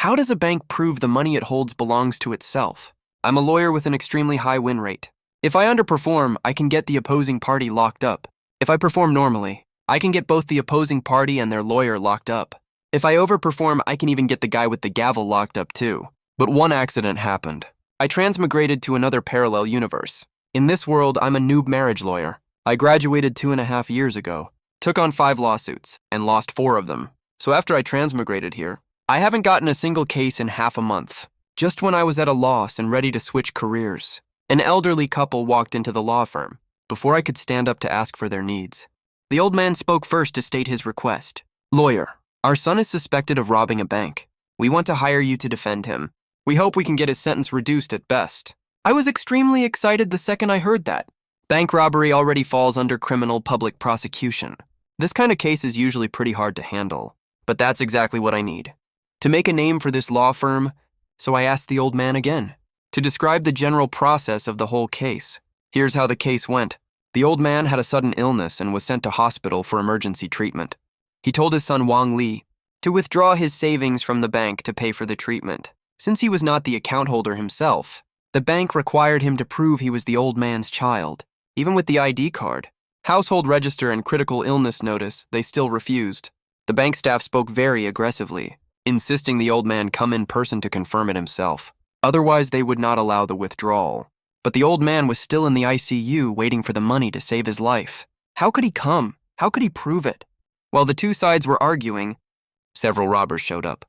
How does a bank prove the money it holds belongs to itself? I'm a lawyer with an extremely high win rate. If I underperform, I can get the opposing party locked up. If I perform normally, I can get both the opposing party and their lawyer locked up. If I overperform, I can even get the guy with the gavel locked up too. But one accident happened. I transmigrated to another parallel universe. In this world, I'm a noob marriage lawyer. I graduated 2.5 years ago, took on 5 lawsuits, and lost 4 of them. So after I transmigrated here, I haven't gotten a single case in half a month. Just when I was at a loss and ready to switch careers, an elderly couple walked into the law firm before I could stand up to ask for their needs. The old man spoke first to state his request. Lawyer, our son is suspected of robbing a bank. We want to hire you to defend him. We hope we can get his sentence reduced at best. I was extremely excited the second I heard that. Bank robbery already falls under criminal public prosecution. This kind of case is usually pretty hard to handle, but that's exactly what I need to make a name for this law firm. So I asked the old man again to describe the general process of the whole case. Here's how the case went. The old man had a sudden illness and was sent to hospital for emergency treatment. He told his son Wang Li to withdraw his savings from the bank to pay for the treatment. Since he was not the account holder himself, the bank required him to prove he was the old man's child, even with the ID card, household register, and critical illness notice. They still refused. The bank staff spoke very aggressively, insisting the old man come in person to confirm it himself. Otherwise, they would not allow the withdrawal. But the old man was still in the ICU waiting for the money to save his life. How could he come? How could he prove it? While the two sides were arguing, several robbers showed up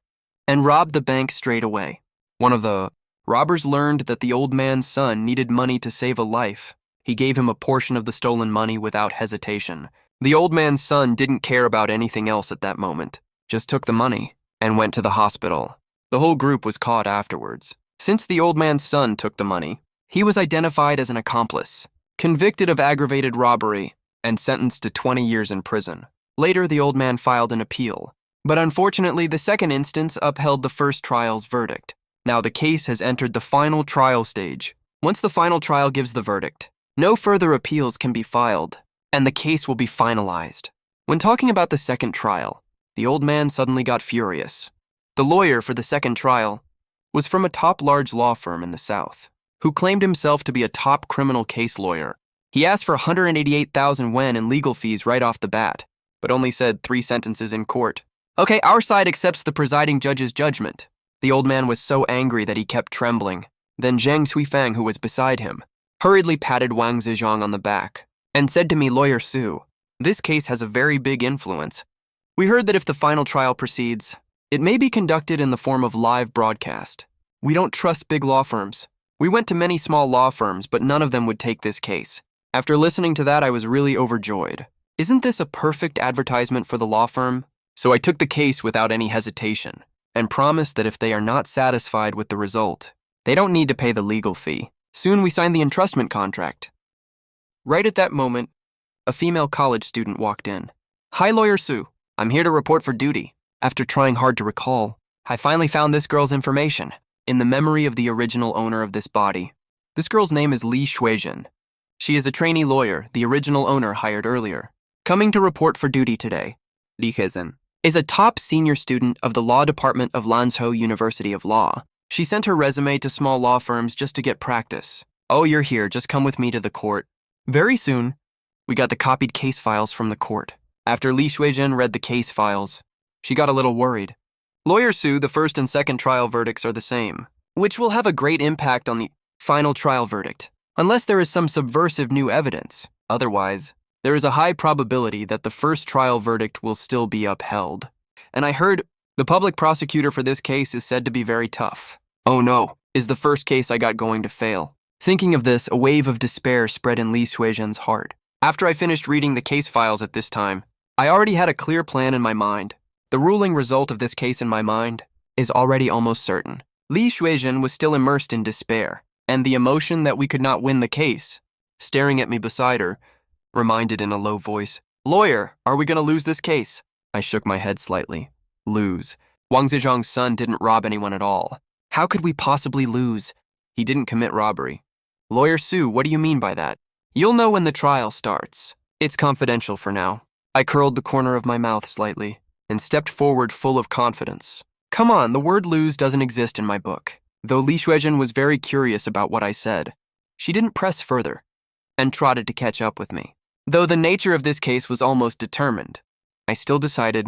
and robbed the bank straight away. One of the robbers learned that the old man's son needed money to save a life. He gave him a portion of the stolen money without hesitation. The old man's son didn't care about anything else at that moment, just took the money and went to the hospital. The whole group was caught afterwards. Since the old man's son took the money, he was identified as an accomplice, convicted of aggravated robbery, and sentenced to 20 years in prison. Later, the old man filed an appeal, but unfortunately, the second instance upheld the first trial's verdict. Now the case has entered the final trial stage. Once the final trial gives the verdict, no further appeals can be filed, and the case will be finalized. When talking about the second trial, the old man suddenly got furious. The lawyer for the second trial was from a top large law firm in the South, who claimed himself to be a top criminal case lawyer. He asked for 188,000 yen in legal fees right off the bat, but only said 3 sentences in court. Okay, our side accepts the presiding judge's judgment. The old man was so angry that he kept trembling. Then Zhang Suifang, who was beside him, hurriedly patted Wang Zizhang on the back and said to me, Lawyer Su, this case has a very big influence. We heard that if the final trial proceeds, it may be conducted in the form of live broadcast. We don't trust big law firms. We went to many small law firms, but none of them would take this case. After listening to that, I was really overjoyed. Isn't this a perfect advertisement for the law firm? So I took the case without any hesitation and promised that if they are not satisfied with the result, they don't need to pay the legal fee. Soon we signed the entrustment contract. Right at that moment, a female college student walked in. Hi, Lawyer Su. I'm here to report for duty. After trying hard to recall, I finally found this girl's information in the memory of the original owner of this body. This girl's name is Li Shuizhen. She is a trainee lawyer the original owner hired earlier. Coming to report for duty today, Li Shuizhen is a top senior student of the law department of Lanzhou University of Law. She sent her resume to small law firms just to get practice. Oh, you're here, just come with me to the court. Very soon, we got the copied case files from the court. After Li Shuizhen read the case files, she got a little worried. Lawyer Su, the first and second trial verdicts are the same, which will have a great impact on the final trial verdict, unless there is some subversive new evidence. Otherwise, there is a high probability that the first trial verdict will still be upheld. And I heard the public prosecutor for this case is said to be very tough. Oh no, is the first case I got going to fail? Thinking of this, a wave of despair spread in Li Shuizhen's heart. After I finished reading the case files at this time, I already had a clear plan in my mind. The ruling result of this case in my mind is already almost certain. Li Shuizhen was still immersed in despair, and the emotion that we could not win the case, staring at me beside her, reminded in a low voice, Lawyer, are we going to lose this case? I shook my head slightly. Lose. Wang Zizhang's son didn't rob anyone at all. How could we possibly lose? He didn't commit robbery. Lawyer Su, what do you mean by that? You'll know when the trial starts. It's confidential for now. I curled the corner of my mouth slightly and stepped forward full of confidence. Come on, the word lose doesn't exist in my book. Though Li Shuizhen was very curious about what I said, she didn't press further and trotted to catch up with me. Though the nature of this case was almost determined, I still decided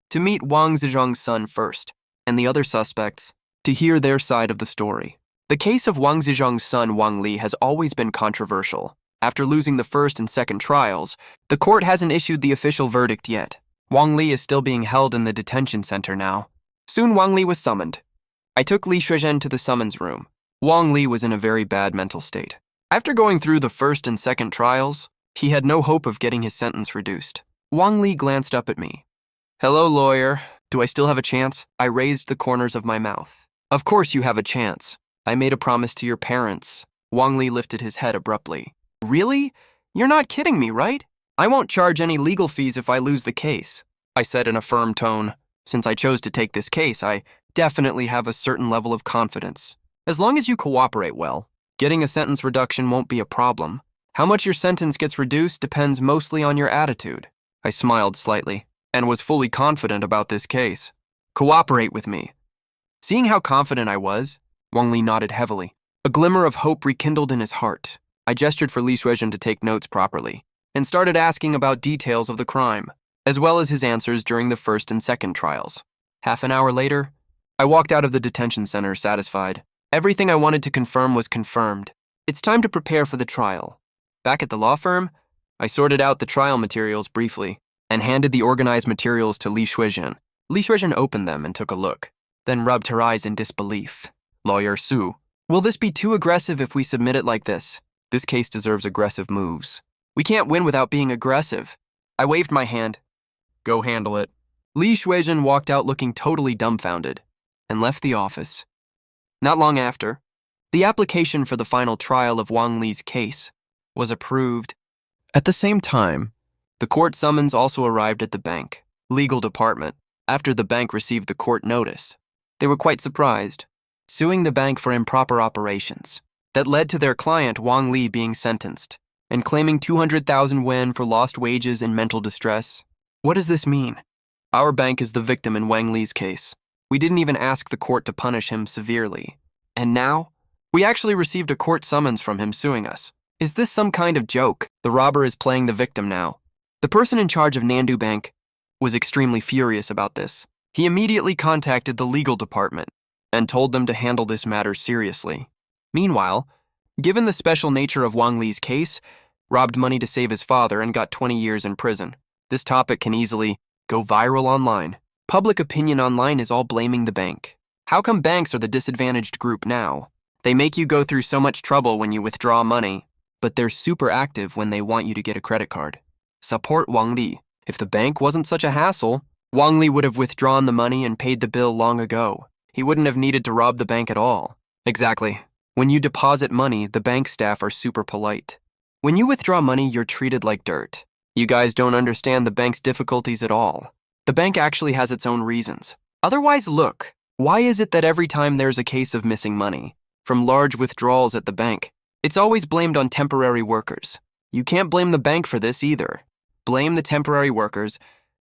to meet Wang Zizhong's son first, and the other suspects, to hear their side of the story. The case of Wang Zizhong's son Wang Li has always been controversial. After losing the first and second trials, the court hasn't issued the official verdict yet. Wang Li is still being held in the detention center now. Soon Wang Li was summoned. I took Li Shuizhen to the summons room. Wang Li was in a very bad mental state. After going through the first and second trials, he had no hope of getting his sentence reduced. Wang Li glanced up at me. "Hello, lawyer. Do I still have a chance?" I raised the corners of my mouth. "Of course you have a chance. I made a promise to your parents." Wang Li lifted his head abruptly. "Really? You're not kidding me, right? I won't charge any legal fees if I lose the case," I said in a firm tone. Since I chose to take this case, I definitely have a certain level of confidence. As long as you cooperate well, getting a sentence reduction won't be a problem. How much your sentence gets reduced depends mostly on your attitude. I smiled slightly and was fully confident about this case. "Cooperate with me." Seeing how confident I was, Wang Li nodded heavily. A glimmer of hope rekindled in his heart. I gestured for Li Shuizhen to take notes properly and started asking about details of the crime, as well as his answers during the first and second trials. Half an hour later, I walked out of the detention center satisfied. Everything I wanted to confirm was confirmed. It's time to prepare for the trial. Back at the law firm, I sorted out the trial materials briefly and handed the organized materials to Li Shuizhen. Li Shuizhen opened them and took a look, then rubbed her eyes in disbelief. "Lawyer Su, will this be too aggressive if we submit it like this? This case deserves aggressive moves. We can't win without being aggressive." I waved my hand. "Go handle it." Li Shuizhen walked out looking totally dumbfounded and left the office. Not long after, the application for the final trial of Wang Li's case was approved. At the same time, the court summons also arrived at the bank, legal department, after the bank received the court notice. They were quite surprised, suing the bank for improper operations that led to their client Wang Li being sentenced and claiming 200,000 yuan for lost wages and mental distress. What does this mean? Our bank is the victim in Wang Li's case. We didn't even ask the court to punish him severely. And now, we actually received a court summons from him suing us. Is this some kind of joke? The robber is playing the victim now. The person in charge of Nandu Bank was extremely furious about this. He immediately contacted the legal department and told them to handle this matter seriously. Meanwhile, given the special nature of Wang Li's case, robbed money to save his father and got 20 years in prison. This topic can easily go viral online. Public opinion online is all blaming the bank. How come banks are the disadvantaged group now? They make you go through so much trouble when you withdraw money, but they're super active when they want you to get a credit card. Support Wang Li. If the bank wasn't such a hassle, Wang Li would have withdrawn the money and paid the bill long ago. He wouldn't have needed to rob the bank at all. Exactly. When you deposit money, the bank staff are super polite. When you withdraw money, you're treated like dirt. You guys don't understand the bank's difficulties at all. The bank actually has its own reasons. Otherwise, look, why is it that every time there's a case of missing money from large withdrawals at the bank, it's always blamed on temporary workers? You can't blame the bank for this either. Blame the temporary workers.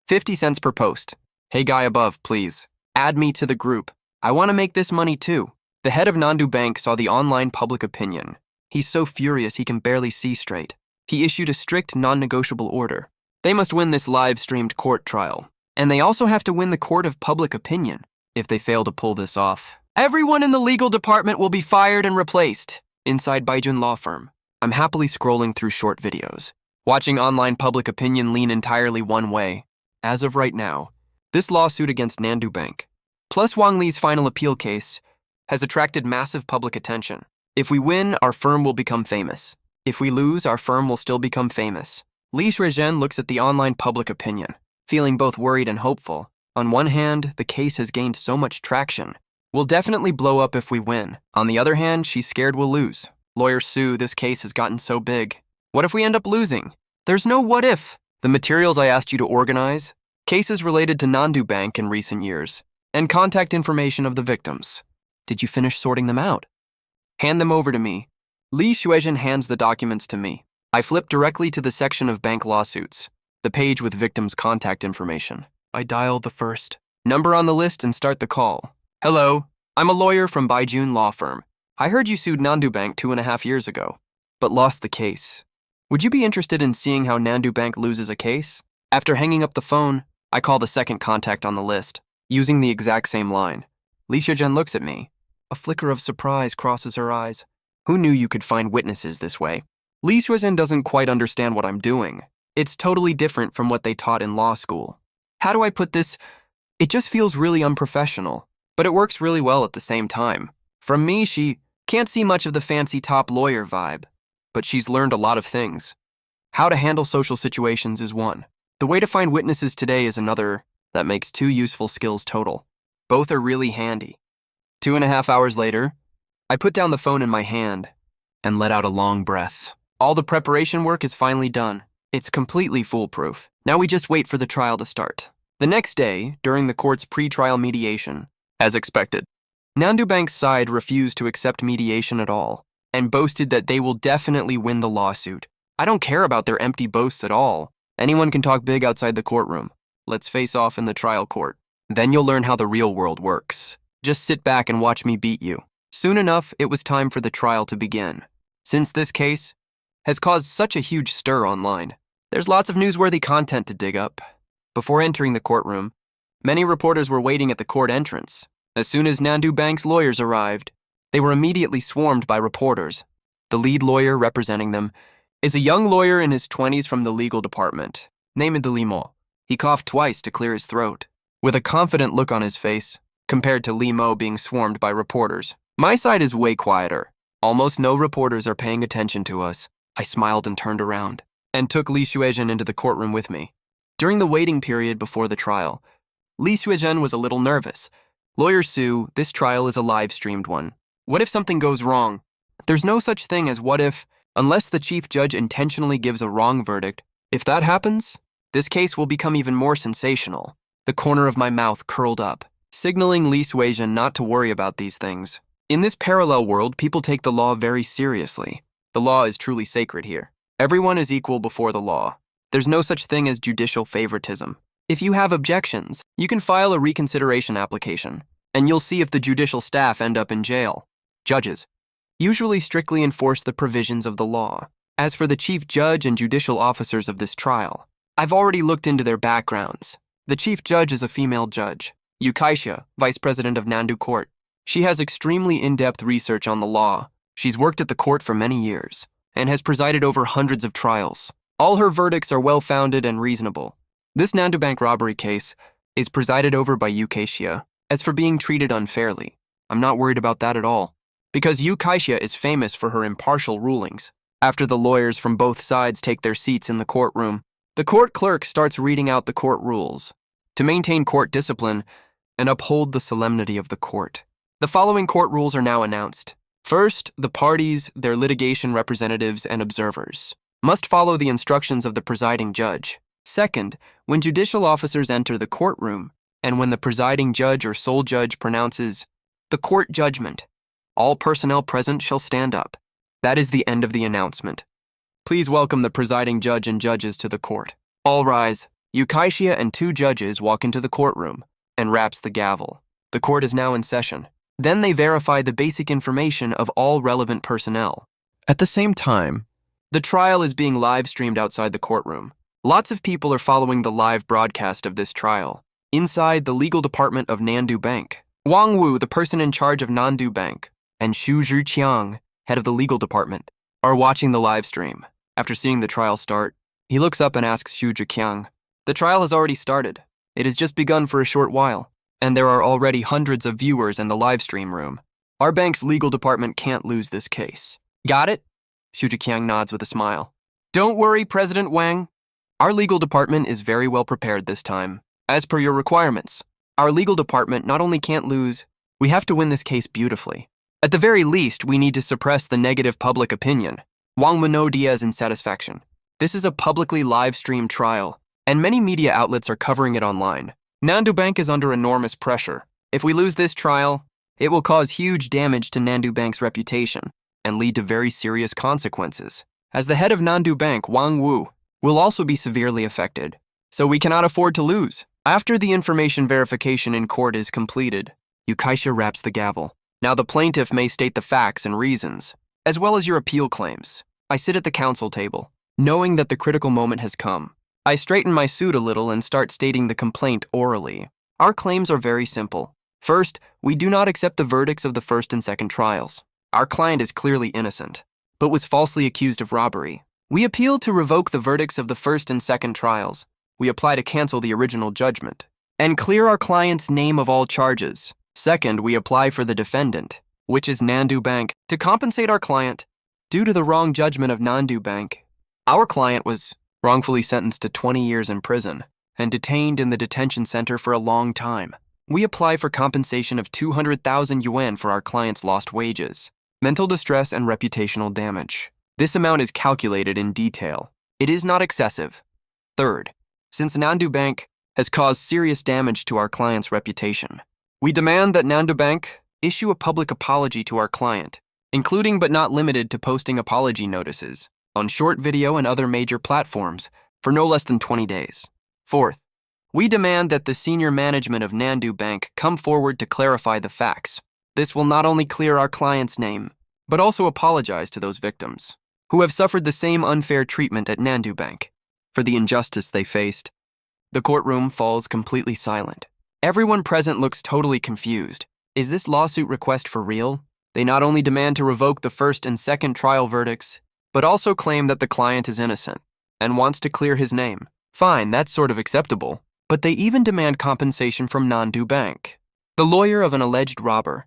50 cents per post. Hey guy above, please. Add me to the group. I want to make this money too. The head of Nandu Bank saw the online public opinion. He's so furious he can barely see straight. He issued a strict non-negotiable order. They must win this live-streamed court trial. And they also have to win the court of public opinion. If they fail to pull this off, everyone in the legal department will be fired and replaced. Inside Baijun Law Firm, I'm happily scrolling through short videos, watching online public opinion lean entirely one way. As of right now, this lawsuit against Nandu Bank, plus Wang Li's final appeal case, has attracted massive public attention. If we win, our firm will become famous. If we lose, our firm will still become famous. Li Shuizhen looks at the online public opinion, feeling both worried and hopeful. On one hand, the case has gained so much traction. We'll definitely blow up if we win. On the other hand, she's scared we'll lose. Lawyer Su, this case has gotten so big. What if we end up losing? There's no what if. The materials I asked you to organize, cases related to Nandu Bank in recent years, and contact information of the victims. Did you finish sorting them out? Hand them over to me. Li Shuizhen hands the documents to me. I flip directly to the section of bank lawsuits, the page with victims' contact information. I dial the first number on the list, and start the call. Hello, I'm a lawyer from Baijun Law Firm. I heard you sued Nandu Bank 2.5 years ago, but lost the case. Would you be interested in seeing how Nandu Bank loses a case? After hanging up the phone, I call the second contact on the list, using the exact same line. Li Xiaozhen looks at me. A flicker of surprise crosses her eyes. Who knew you could find witnesses this way? Li Xiaozhen doesn't quite understand what I'm doing. It's totally different from what they taught in law school. How do I put this? It just feels really unprofessional, but it works really well at the same time. From me, she can't see much of the fancy top lawyer vibe, but she's learned a lot of things. How to handle social situations is one. The way to find witnesses today is another. That makes 2 useful skills total. Both are really handy. 2.5 hours later, I put down the phone in my hand and let out a long breath. All the preparation work is finally done. It's completely foolproof. Now we just wait for the trial to start. The next day, during the court's pre-trial mediation, as expected, Nandu Bank's side refused to accept mediation at all and boasted that they will definitely win the lawsuit. I don't care about their empty boasts at all. Anyone can talk big outside the courtroom. Let's face off in the trial court. Then you'll learn how the real world works. Just sit back and watch me beat you. Soon enough, it was time for the trial to begin. Since this case has caused such a huge stir online, there's lots of newsworthy content to dig up. Before entering the courtroom, many reporters were waiting at the court entrance. As soon as Nandu Bank's lawyers arrived, they were immediately swarmed by reporters. The lead lawyer representing them is a young lawyer in his 20s from the legal department, named Limo. He coughed twice to clear his throat, with a confident look on his face, compared to Limo being swarmed by reporters. My side is way quieter. Almost no reporters are paying attention to us. I smiled and turned around, and took Li Xiaozhen into the courtroom with me. During the waiting period before the trial, Li Xiaozhen was a little nervous. Lawyer Sue, this trial is a live-streamed one. What if something goes wrong? There's no such thing as what if, unless the chief judge intentionally gives a wrong verdict. If that happens, this case will become even more sensational. The corner of my mouth curled up, signaling Li Xiaozhen not to worry about these things. In this parallel world, people take the law very seriously. The law is truly sacred here. Everyone is equal before the law. There's no such thing as judicial favoritism. If you have objections, you can file a reconsideration application, and you'll see if the judicial staff end up in jail. Judges usually strictly enforce the provisions of the law. As for the chief judge and judicial officers of this trial, I've already looked into their backgrounds. The chief judge is a female judge, Yu Kaixia, vice president of Nandu Court. She has extremely in-depth research on the law. She's worked at the court for many years and has presided over hundreds of trials. All her verdicts are well-founded and reasonable. This Nandu Bank robbery case is presided over by Yu Kaixia. As for being treated unfairly, I'm not worried about that at all, because Yu Kaixia is famous for her impartial rulings. After the lawyers from both sides take their seats in the courtroom, the court clerk starts reading out the court rules to maintain court discipline and uphold the solemnity of the court. The following court rules are now announced. First, the parties, their litigation representatives, and observers must follow the instructions of the presiding judge. Second, when judicial officers enter the courtroom, and when the presiding judge or sole judge pronounces the court judgment, all personnel present shall stand up. That is the end of the announcement. Please welcome the presiding judge and judges to the court. All rise. Yu Kaixia and 2 judges walk into the courtroom and raps the gavel. The court is now in session. Then they verify the basic information of all relevant personnel. At the same time, the trial is being live-streamed outside the courtroom. Lots of people are following the live broadcast of this trial. Inside the legal department of Nandu Bank, Wang Wu, the person in charge of Nandu Bank, and Xu Zhiqiang, head of the legal department, are watching the live stream. After seeing the trial start, he looks up and asks Xu Zhiqiang, "The trial has already started. It has just begun for a short while, and there are already hundreds of viewers in the live stream room. Our bank's legal department can't lose this case." "Got it?" Xu Zhiqiang nods with a smile. "Don't worry, President Wang. Our legal department is very well prepared this time. As per your requirements, our legal department not only can't lose, we have to win this case beautifully. At the very least, we need to suppress the negative public opinion." Wang Wu nods in satisfaction. This is a publicly live-streamed trial, and many media outlets are covering it online. Nandu Bank is under enormous pressure. If we lose this trial, it will cause huge damage to Nandu Bank's reputation and lead to very serious consequences. As the head of Nandu Bank, Wang Wu will also be severely affected, so we cannot afford to lose. After the information verification in court is completed, Yukaisha raps the gavel. Now the plaintiff may state the facts and reasons, as well as your appeal claims. I sit at the counsel table, knowing that the critical moment has come. I straighten my suit a little and start stating the complaint orally. Our claims are very simple. First, we do not accept the verdicts of the first and second trials. Our client is clearly innocent, but was falsely accused of robbery. We appeal to revoke the verdicts of the first and second trials. We apply to cancel the original judgment and clear our client's name of all charges. Second, we apply for the defendant, which is Nandu Bank, to compensate our client due to the wrong judgment of Nandu Bank. Our client was wrongfully sentenced to 20 years in prison and detained in the detention center for a long time. We apply for compensation of 200,000 yuan for our client's lost wages, mental distress, and reputational damage. This amount is calculated in detail. It is not excessive. Third, since Nandu Bank has caused serious damage to our client's reputation, we demand that Nandu Bank issue a public apology to our client, including but not limited to posting apology notices on short video and other major platforms for no less than 20 days. Fourth, we demand that the senior management of Nandu Bank come forward to clarify the facts. This will not only clear our client's name, but also apologize to those victims who have suffered the same unfair treatment at Nandu Bank for the injustice they faced. The courtroom falls completely silent. Everyone present looks totally confused. Is this lawsuit request for real? They not only demand to revoke the first and second trial verdicts, but also claim that the client is innocent and wants to clear his name. Fine, that's sort of acceptable, but they even demand compensation from Nandu Bank. The lawyer of an alleged robber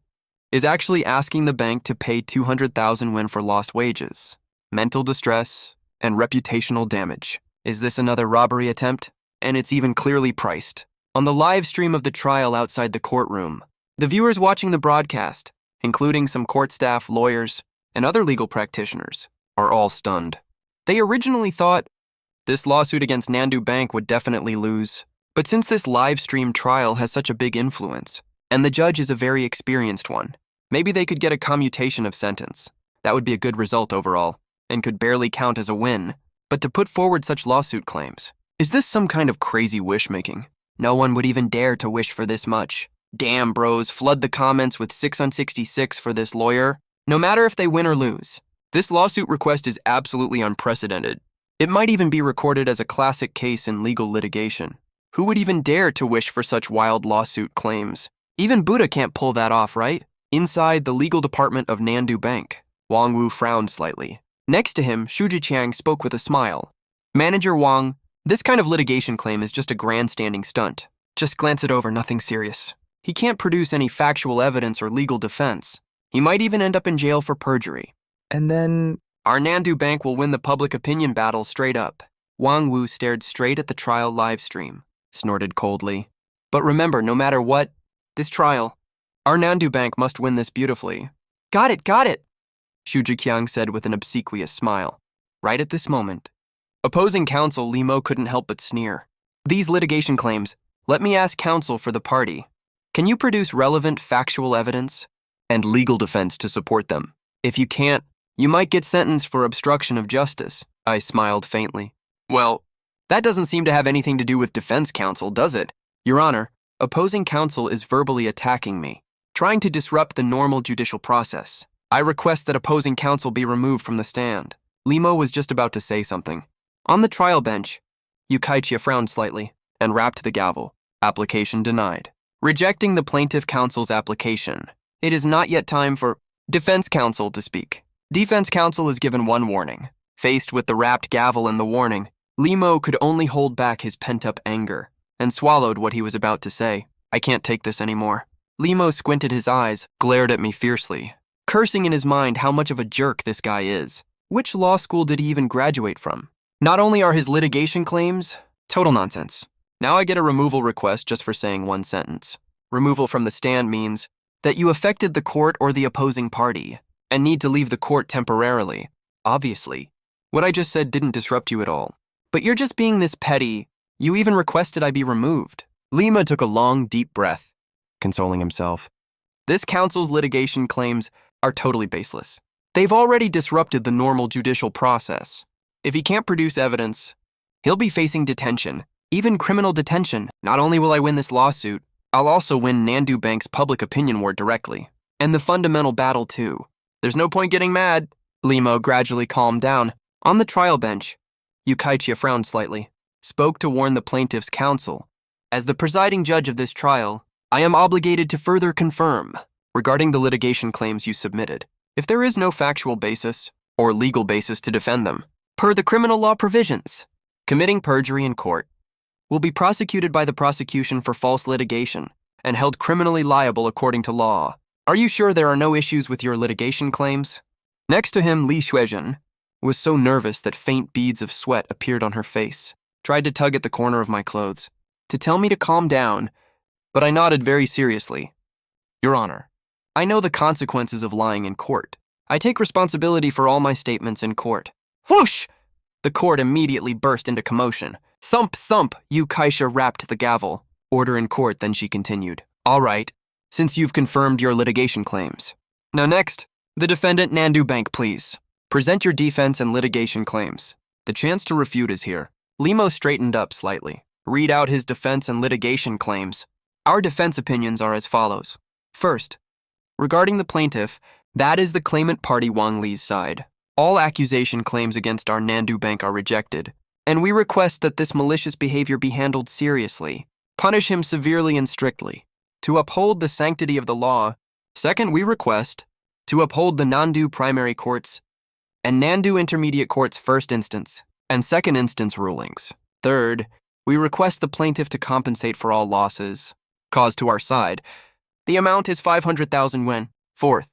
is actually asking the bank to pay 200,000 yuan for lost wages, mental distress, and reputational damage. Is this another robbery attempt? And it's even clearly priced. On the live stream of the trial outside the courtroom, the viewers watching the broadcast, including some court staff, lawyers, and other legal practitioners, are all stunned. They originally thought this lawsuit against Nandu Bank would definitely lose, but since this live stream trial has such a big influence, and the judge is a very experienced one, maybe they could get a commutation of sentence. That would be a good result overall, and could barely count as a win. But to put forward such lawsuit claims, is this some kind of crazy wish-making? No one would even dare to wish for this much. Damn, bros, flood the comments with 6 on 66 for this lawyer, no matter if they win or lose. This lawsuit request is absolutely unprecedented. It might even be recorded as a classic case in legal litigation. Who would even dare to wish for such wild lawsuit claims? Even Buddha can't pull that off, right? Inside the legal department of Nandu Bank, Wang Wu frowned slightly. Next to him, Shu Jiqiang spoke with a smile. Manager Wang, this kind of litigation claim is just a grandstanding stunt. Just glance it over, nothing serious. He can't produce any factual evidence or legal defense. He might even end up in jail for perjury. And then our Nandu Bank will win the public opinion battle straight up. Wang Wu stared straight at the trial live stream, snorted coldly. But remember, no matter what, this trial, our Nandu Bank must win this beautifully. Got it, Shu Jiqiang said with an obsequious smile. Right at this moment, opposing counsel Li Mo couldn't help but sneer. These litigation claims, let me ask counsel for the party. Can you produce relevant factual evidence and legal defense to support them? If you can't, you might get sentenced for obstruction of justice. I smiled faintly. Well, that doesn't seem to have anything to do with defense counsel, does it? Your Honor, opposing counsel is verbally attacking me, trying to disrupt the normal judicial process. I request that opposing counsel be removed from the stand. Li Mo was just about to say something. On the trial bench, Yukaisha frowned slightly and rapped the gavel. Application denied. Rejecting the plaintiff counsel's application. It is not yet time for defense counsel to speak. Defense counsel is given one warning. Faced with the rapped gavel and the warning, Li Mo could only hold back his pent-up anger and swallowed what he was about to say. I can't take this anymore. Li Mo squinted his eyes, glared at me fiercely, cursing in his mind how much of a jerk this guy is. Which law school did he even graduate from? Not only are his litigation claims total nonsense, now I get a removal request just for saying one sentence. Removal from the stand means that you affected the court or the opposing party and need to leave the court temporarily. Obviously, what I just said didn't disrupt you at all. But you're just being this petty. You even requested I be removed. Lima took a long, deep breath, consoling himself. This counsel's litigation claims are totally baseless. They've already disrupted the normal judicial process. If he can't produce evidence, he'll be facing detention even criminal detention. Not only will I win this lawsuit, I'll also win Nandu Bank's public opinion war directly. And the fundamental battle, too. There's no point getting mad. Limo gradually calmed down. On the trial bench, Yukaichia frowned slightly, spoke to warn the plaintiff's counsel. As the presiding judge of this trial, I am obligated to further confirm, regarding the litigation claims you submitted, if there is no factual basis or legal basis to defend them, per the criminal law provisions, committing perjury in court will be prosecuted by the prosecution for false litigation and held criminally liable according to law. Are you sure there are no issues with your litigation claims? Next to him, Li Xuezhen was so nervous that faint beads of sweat appeared on her face, tried to tug at the corner of my clothes, to tell me to calm down, but I nodded very seriously. Your Honor, I know the consequences of lying in court. I take responsibility for all my statements in court. Whoosh! The court immediately burst into commotion. Thump, thump, Yukaichia rapped the gavel. Order in court, then she continued. All right, since you've confirmed your litigation claims. Now next, the defendant Nandu Bank, please. Present your defense and litigation claims. The chance to refute is here. Limo straightened up slightly. Read out his defense and litigation claims. Our defense opinions are as follows. First, regarding the plaintiff, that is the claimant party Wang Li's side. All accusation claims against our Nandu Bank are rejected, and we request that this malicious behavior be handled seriously. Punish him severely and strictly. To uphold the sanctity of the law. Second, we request to uphold the Nandu primary courts and Nandu intermediate courts first instance and second instance rulings. Third, we request the plaintiff to compensate for all losses caused to our side. The amount is 500,000 yen. Fourth,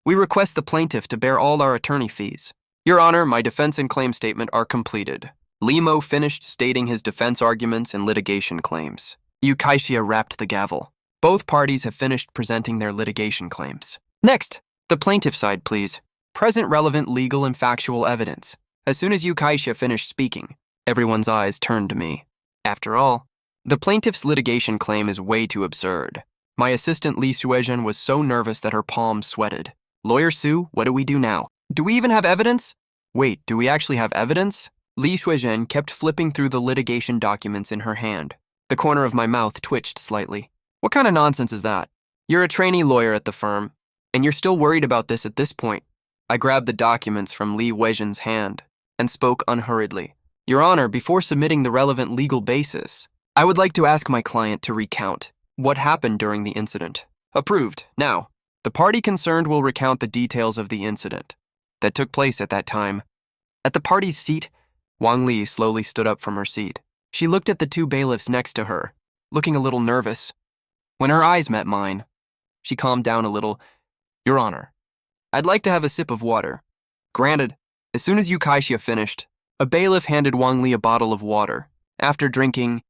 we request the plaintiff to bear all our attorney fees. Your Honor, my defense and claim statement are completed. Limo finished stating his defense arguments and litigation claims. Yukaichia rapped the gavel. Both parties have finished presenting their litigation claims. Next, the plaintiff side, please. Present relevant legal and factual evidence. As soon as Yukaichia finished speaking, everyone's eyes turned to me. After all, the plaintiff's litigation claim is way too absurd. My assistant Li Xuezhen was so nervous that her palms sweated. Lawyer Su, what do we do now? Do we even have evidence? Wait, do we actually have evidence? Li Xuezhen kept flipping through the litigation documents in her hand. The corner of my mouth twitched slightly. What kind of nonsense is that? You're a trainee lawyer at the firm, and you're still worried about this at this point. I grabbed the documents from Li Xuezhen's hand and spoke unhurriedly. Your Honor, before submitting the relevant legal basis, I would like to ask my client to recount what happened during the incident. Approved. Now, the party concerned will recount the details of the incident that took place at that time. At the party's seat, Wang Li slowly stood up from her seat. She looked at the two bailiffs next to her, looking a little nervous. When her eyes met mine, she calmed down a little. Your Honor, I'd like to have a sip of water. Granted. As soon as Yukaichia finished, a bailiff handed Wang Li a bottle of water. After drinking,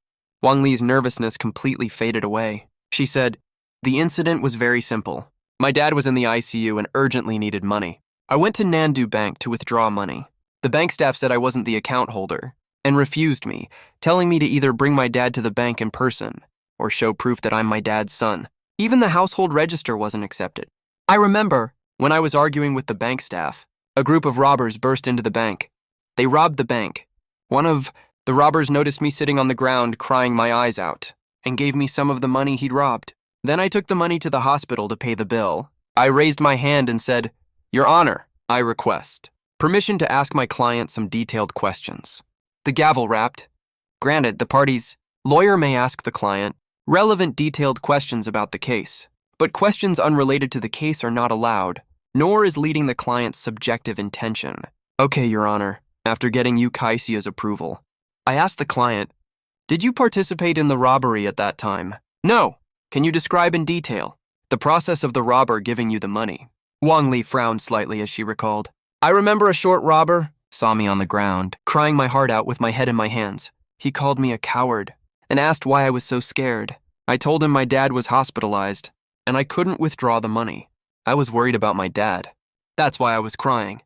Wang Li's nervousness completely faded away. She said, the incident was very simple. My dad was in the ICU and urgently needed money. I went to Nandu Bank to withdraw money. The bank staff said I wasn't the account holder and refused me, telling me to either bring my dad to the bank in person or show proof that I'm my dad's son. Even the household register wasn't accepted. I remember, when I was arguing with the bank staff, a group of robbers burst into the bank. They robbed the bank. One of the robbers noticed me sitting on the ground crying my eyes out and gave me some of the money he'd robbed. Then I took the money to the hospital to pay the bill. I raised my hand and said, Your Honor, I request permission to ask my client some detailed questions. The gavel rapped. Granted, the party's lawyer may ask the client relevant detailed questions about the case, but questions unrelated to the case are not allowed, nor is leading the client's subjective intention. Okay, Your Honor, after getting Yukaichia's approval, I asked the client, did you participate in the robbery at that time? No. Can you describe in detail the process of the robber giving you the money? Wang Li frowned slightly as she recalled. I remember a short robber saw me on the ground, crying my heart out with my head in my hands. He called me a coward and asked why I was so scared. I told him my dad was hospitalized and I couldn't withdraw the money. I was worried about my dad. That's why I was crying.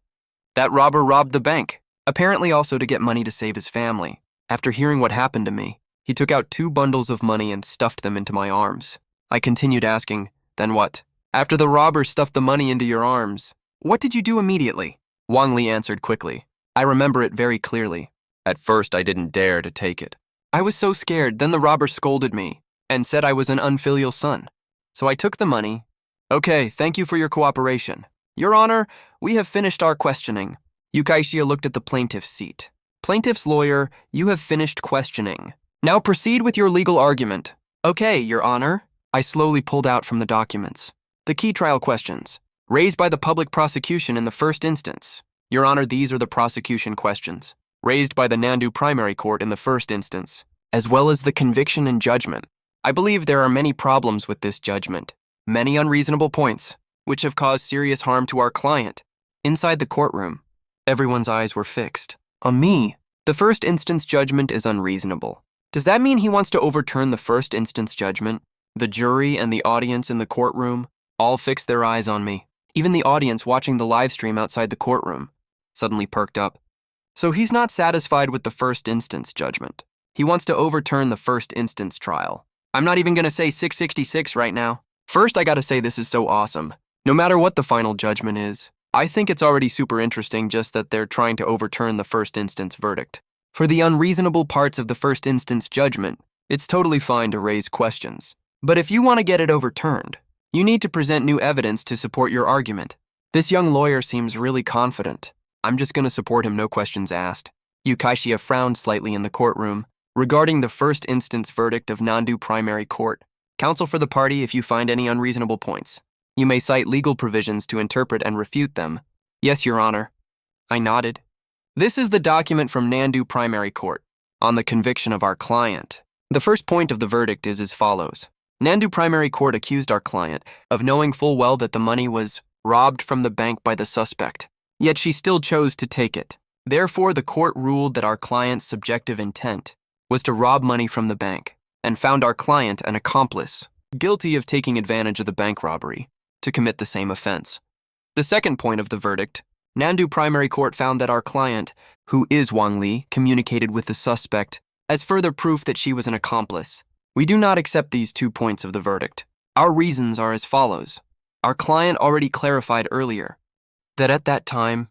That robber robbed the bank, apparently also to get money to save his family. After hearing what happened to me, he took out 2 bundles of money and stuffed them into my arms. I continued asking, then what? After the robber stuffed the money into your arms, what did you do immediately? Wang Li answered quickly. I remember it very clearly. At first, I didn't dare to take it. I was so scared, then the robber scolded me and said I was an unfilial son. So I took the money. Okay, thank you for your cooperation. Your Honor, we have finished our questioning. Yukaishia looked at the plaintiff's seat. Plaintiff's lawyer, you have finished questioning. Now proceed with your legal argument. Okay, Your Honor. I slowly pulled out from the documents the key trial questions raised by the public prosecution in the first instance. Your Honor, these are the prosecution questions raised by the Nandu Primary Court in the first instance, as well as the conviction and judgment. I believe there are many problems with this judgment, many unreasonable points, which have caused serious harm to our client. Inside the courtroom, everyone's eyes were fixed on me. The first instance judgment is unreasonable. Does that mean he wants to overturn the first instance judgment? The jury and the audience in the courtroom all fixed their eyes on me. Even the audience watching the live stream outside the courtroom suddenly perked up. So he's not satisfied with the first instance judgment. He wants to overturn the first instance trial. I'm not even going to say 666 right now. First, I gotta say this is so awesome. No matter what the final judgment is, I think it's already super interesting just that they're trying to overturn the first instance verdict. For the unreasonable parts of the first instance judgment, it's totally fine to raise questions. But if you want to get it overturned, you need to present new evidence to support your argument. This young lawyer seems really confident. I'm just going to support him, no questions asked. Yukaishia frowned slightly in the courtroom. Regarding the first instance verdict of Nandu Primary Court, counsel for the party if you find any unreasonable points. You may cite legal provisions to interpret and refute them. Yes, Your Honor. I nodded. This is the document from Nandu Primary Court on the conviction of our client. The first point of the verdict is as follows. Nandu Primary Court accused our client of knowing full well that the money was robbed from the bank by the suspect, yet she still chose to take it. Therefore, the court ruled that our client's subjective intent was to rob money from the bank and found our client an accomplice, guilty of taking advantage of the bank robbery to commit the same offense. The second point of the verdict, Nandu Primary Court found that our client, who is Wang Li, communicated with the suspect as further proof that she was an accomplice. We do not accept these 2 points of the verdict. Our reasons are as follows. Our client already clarified earlier that at that time,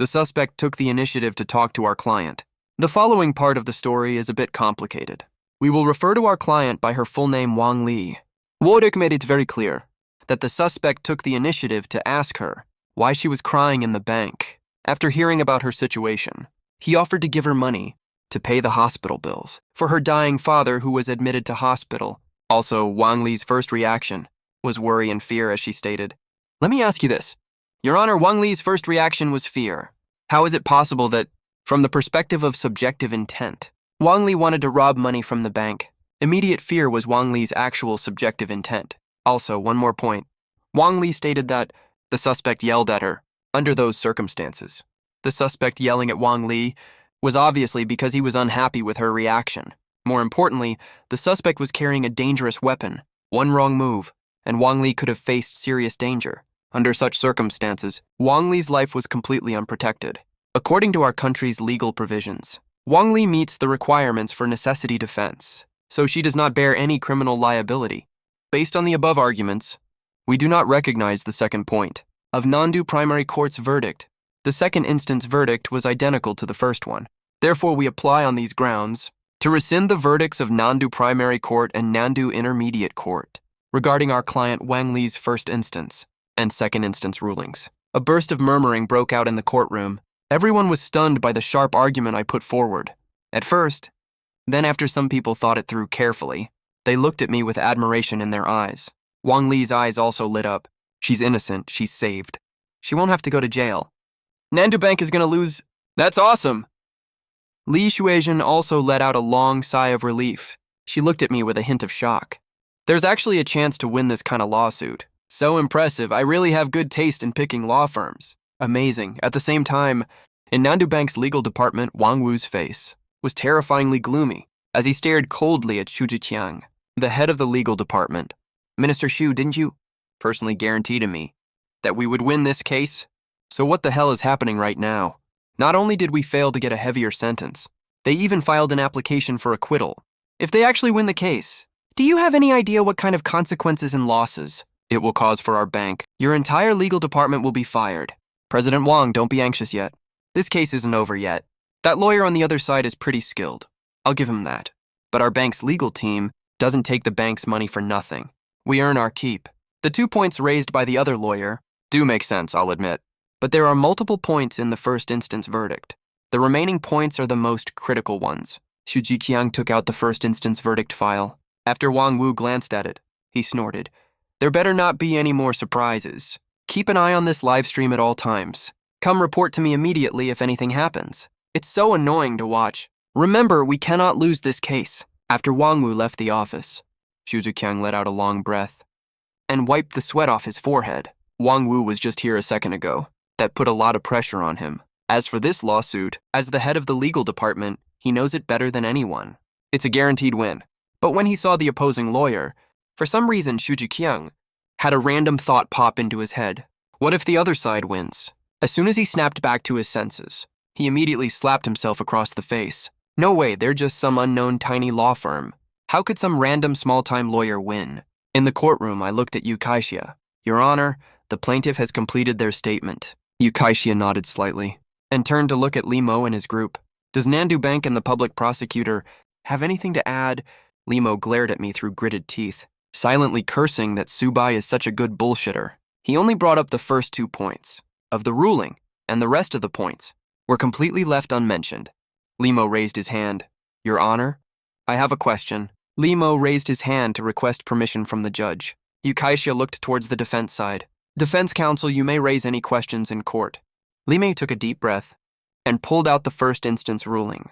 the suspect took the initiative to talk to our client. The following part of the story is a bit complicated. We will refer to our client by her full name, Wang Li. Wodek made it very clear that the suspect took the initiative to ask her why she was crying in the bank. After hearing about her situation, he offered to give her money to pay the hospital bills for her dying father who was admitted to hospital. Also, Wang Li's first reaction was worry and fear, as she stated. Let me ask you this. Your Honor, Wang Li's first reaction was fear. How is it possible that, from the perspective of subjective intent, Wang Li wanted to rob money from the bank? Immediate fear was Wang Li's actual subjective intent. Also, one more point. Wang Li stated that the suspect yelled at her under those circumstances. The suspect yelling at Wang Li was obviously because he was unhappy with her reaction. More importantly, the suspect was carrying a dangerous weapon. One wrong move, and Wang Li could have faced serious danger. Under such circumstances, Wang Li's life was completely unprotected. According to our country's legal provisions, Wang Li meets the requirements for necessity defense, so she does not bear any criminal liability. Based on the above arguments, we do not recognize the second point of Nandu Primary Court's verdict. The second instance verdict was identical to the first one. Therefore, we apply on these grounds to rescind the verdicts of Nandu Primary Court and Nandu Intermediate Court regarding our client Wang Li's first instance and second instance rulings. A burst of murmuring broke out in the courtroom. Everyone was stunned by the sharp argument I put forward. At first, then after some people thought it through carefully, they looked at me with admiration in their eyes. Wang Li's eyes also lit up. She's innocent, she's saved. She won't have to go to jail. Nandu Bank is gonna lose. That's awesome. Li Shuizhen also let out a long sigh of relief. She looked at me with a hint of shock. There's actually a chance to win this kind of lawsuit. So impressive, I really have good taste in picking law firms. Amazing. At the same time, in Nandu Bank's legal department, Wang Wu's face was terrifyingly gloomy as he stared coldly at Xu Zhiqiang, the head of the legal department. Minister Xu, didn't you personally guarantee to me that we would win this case? So what the hell is happening right now? Not only did we fail to get a heavier sentence, they even filed an application for acquittal. If they actually win the case, do you have any idea what kind of consequences and losses it will cause for our bank? Your entire legal department will be fired. President Wang, don't be anxious yet. This case isn't over yet. That lawyer on the other side is pretty skilled. I'll give him that. but our bank's legal team doesn't take the bank's money for nothing. We earn our keep. The 2 points raised by the other lawyer do make sense, I'll admit, but there are multiple points in the first instance verdict. The remaining points are the most critical ones. Xu Jiqiang took out the first instance verdict file. After Wang Wu glanced at it, he snorted. There better not be any more surprises. Keep an eye on this live stream at all times. Come report to me immediately if anything happens. It's so annoying to watch. Remember, we cannot lose this case. After Wang Wu left the office, Xu Jiqiang let out a long breath and wiped the sweat off his forehead. Wang Wu was just here a second ago. That put a lot of pressure on him. As for this lawsuit, as the head of the legal department, he knows it better than anyone. It's a guaranteed win. But when he saw the opposing lawyer, for some reason Xu Jiqiang had a random thought pop into his head. What if the other side wins? As soon as he snapped back to his senses, he immediately slapped himself across the face. No way, they're just some unknown tiny law firm. How could some random small-time lawyer win? In the courtroom, I looked at Yu Kaixia. Your Honor, the plaintiff has completed their statement. Yu Kaixia nodded slightly and turned to look at Li Mo and his group. Does Nandu Bank and the public prosecutor have anything to add? Li Mo glared at me through gritted teeth, silently cursing that Subai is such a good bullshitter. He only brought up the first 2 points of the ruling, and the rest of the points were completely left unmentioned. Li Mo raised his hand. Your Honor, I have a question. Li Mo raised his hand to request permission from the judge. Yu Kaixia looked towards the defense side. Defense counsel, you may raise any questions in court. Li Mei took a deep breath and pulled out the first instance ruling.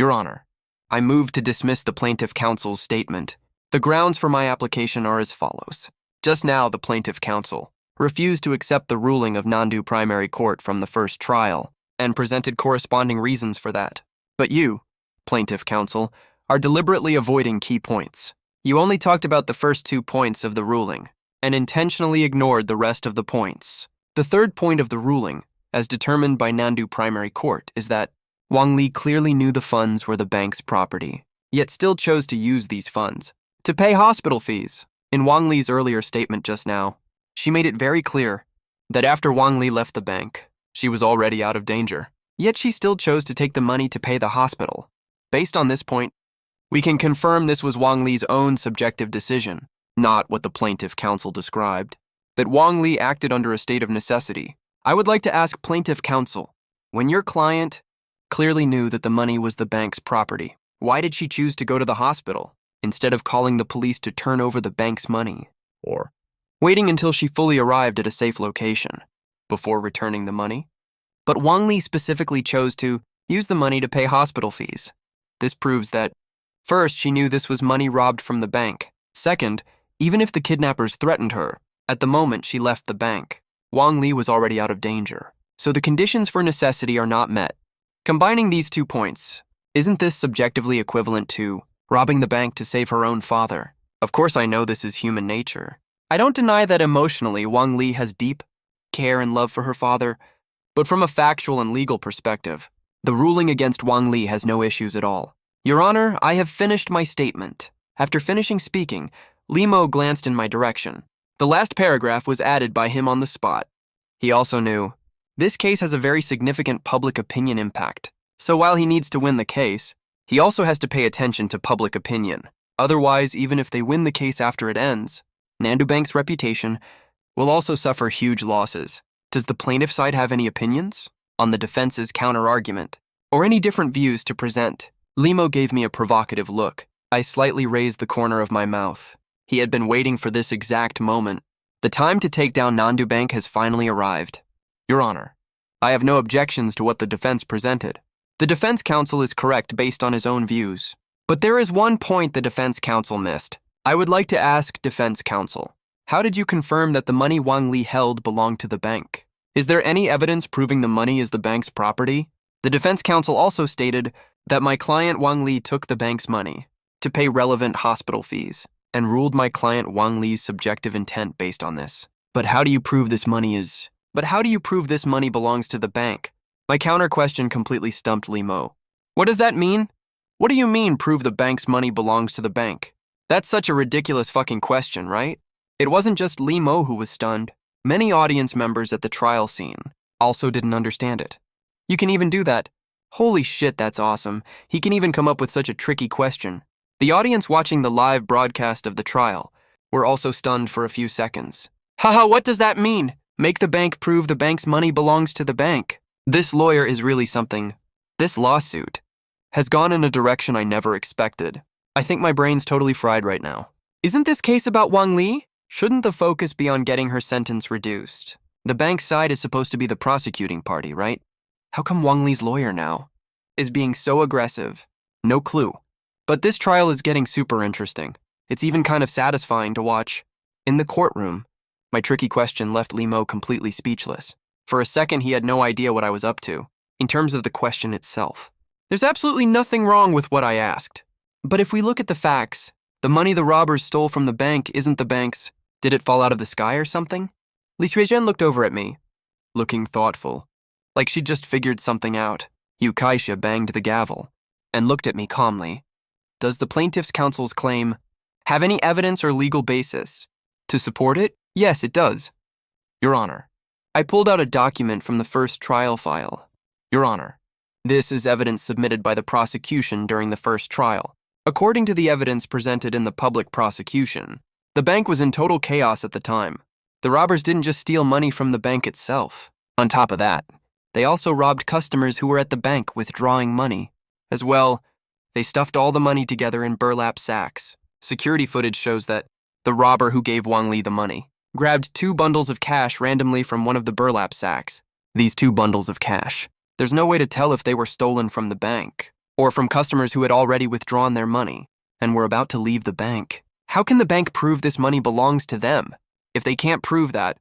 Your Honor, I move to dismiss the plaintiff counsel's statement. The grounds for my application are as follows. Just now, the plaintiff counsel refused to accept the ruling of Nandu Primary Court from the first trial and presented corresponding reasons for that. But you, plaintiff counsel, are deliberately avoiding key points. You only talked about the first 2 points of the ruling and intentionally ignored the rest of the points. The third point of the ruling, as determined by Nandu Primary Court, is that Wang Li clearly knew the funds were the bank's property, yet still chose to use these funds to pay hospital fees. In Wang Li's earlier statement just now, she made it very clear that after Wang Li left the bank, she was already out of danger. Yet she still chose to take the money to pay the hospital. Based on this point, we can confirm this was Wang Li's own subjective decision, not what the plaintiff counsel described, that Wang Li acted under a state of necessity. I would like to ask plaintiff counsel, when your client clearly knew that the money was the bank's property, why did she choose to go to the hospital instead of calling the police to turn over the bank's money, or waiting until she fully arrived at a safe location before returning the money? But Wang Li specifically chose to use the money to pay hospital fees. This proves that, first, she knew this was money robbed from the bank. Second, even if the kidnappers threatened her, at the moment she left the bank, Wang Li was already out of danger. So the conditions for necessity are not met. Combining these 2 points, isn't this subjectively equivalent to robbing the bank to save her own father? Of course I know this is human nature. I don't deny that emotionally Wang Li has deep care and love for her father, but from a factual and legal perspective, the ruling against Wang Li has no issues at all. Your Honor, I have finished my statement. After finishing speaking, Li Mo glanced in my direction. The last paragraph was added by him on the spot. He also knew, this case has a very significant public opinion impact. So while he needs to win the case, he also has to pay attention to public opinion. Otherwise, even if they win the case after it ends, Nandu Bank's reputation will also suffer huge losses. Does the plaintiff side have any opinions on the defense's counter-argument, or any different views to present? Li Mo gave me a provocative look. I slightly raised the corner of my mouth. He had been waiting for this exact moment. The time to take down Nandu Bank has finally arrived. Your Honor, I have no objections to what the defense presented. The defense counsel is correct based on his own views. But there is one point the defense counsel missed. I would like to ask defense counsel, how did you confirm that the money Wang Li held belonged to the bank? Is there any evidence proving the money is the bank's property? The defense counsel also stated that my client Wang Li took the bank's money to pay relevant hospital fees and ruled my client Wang Li's subjective intent based on this. But how do you prove this money belongs to the bank? My counter question completely stumped Li Mo. What does that mean? What do you mean prove the bank's money belongs to the bank? That's such a ridiculous fucking question, right? It wasn't just Li Mo who was stunned. Many audience members at the trial scene also didn't understand it. You can even do that. Holy shit, that's awesome. He can even come up with such a tricky question. The audience watching the live broadcast of the trial were also stunned for a few seconds. Haha, what does that mean? Make the bank prove the bank's money belongs to the bank. This lawyer is really something. This lawsuit has gone in a direction I never expected. I think my brain's totally fried right now. Isn't this case about Wang Li? Shouldn't the focus be on getting her sentence reduced? The bank's side is supposed to be the prosecuting party, right? How come Wang Li's lawyer now is being so aggressive? No clue. But this trial is getting super interesting. It's even kind of satisfying to watch. In the courtroom, my tricky question left Li Mo completely speechless. For a second, he had no idea what I was up to, in terms of the question itself. There's absolutely nothing wrong with what I asked. But if we look at the facts, the money the robbers stole from the bank isn't the bank's. Did it fall out of the sky or something? Li Xuezhen looked over at me, looking thoughtful, like she'd just figured something out. Yu Kaixia banged the gavel and looked at me calmly. Does the plaintiff's counsel's claim have any evidence or legal basis to support it? Yes, it does. Your Honor. I pulled out a document from the first trial file. Your Honor, this is evidence submitted by the prosecution during the first trial. According to the evidence presented in the public prosecution, the bank was in total chaos at the time. The robbers didn't just steal money from the bank itself. On top of that, they also robbed customers who were at the bank withdrawing money. As well, they stuffed all the money together in burlap sacks. Security footage shows that the robber who gave Wang Li the money grabbed 2 bundles of cash randomly from one of the burlap sacks. These 2 bundles of cash. There's no way to tell if they were stolen from the bank or from customers who had already withdrawn their money and were about to leave the bank. How can the bank prove this money belongs to them? If they can't prove that,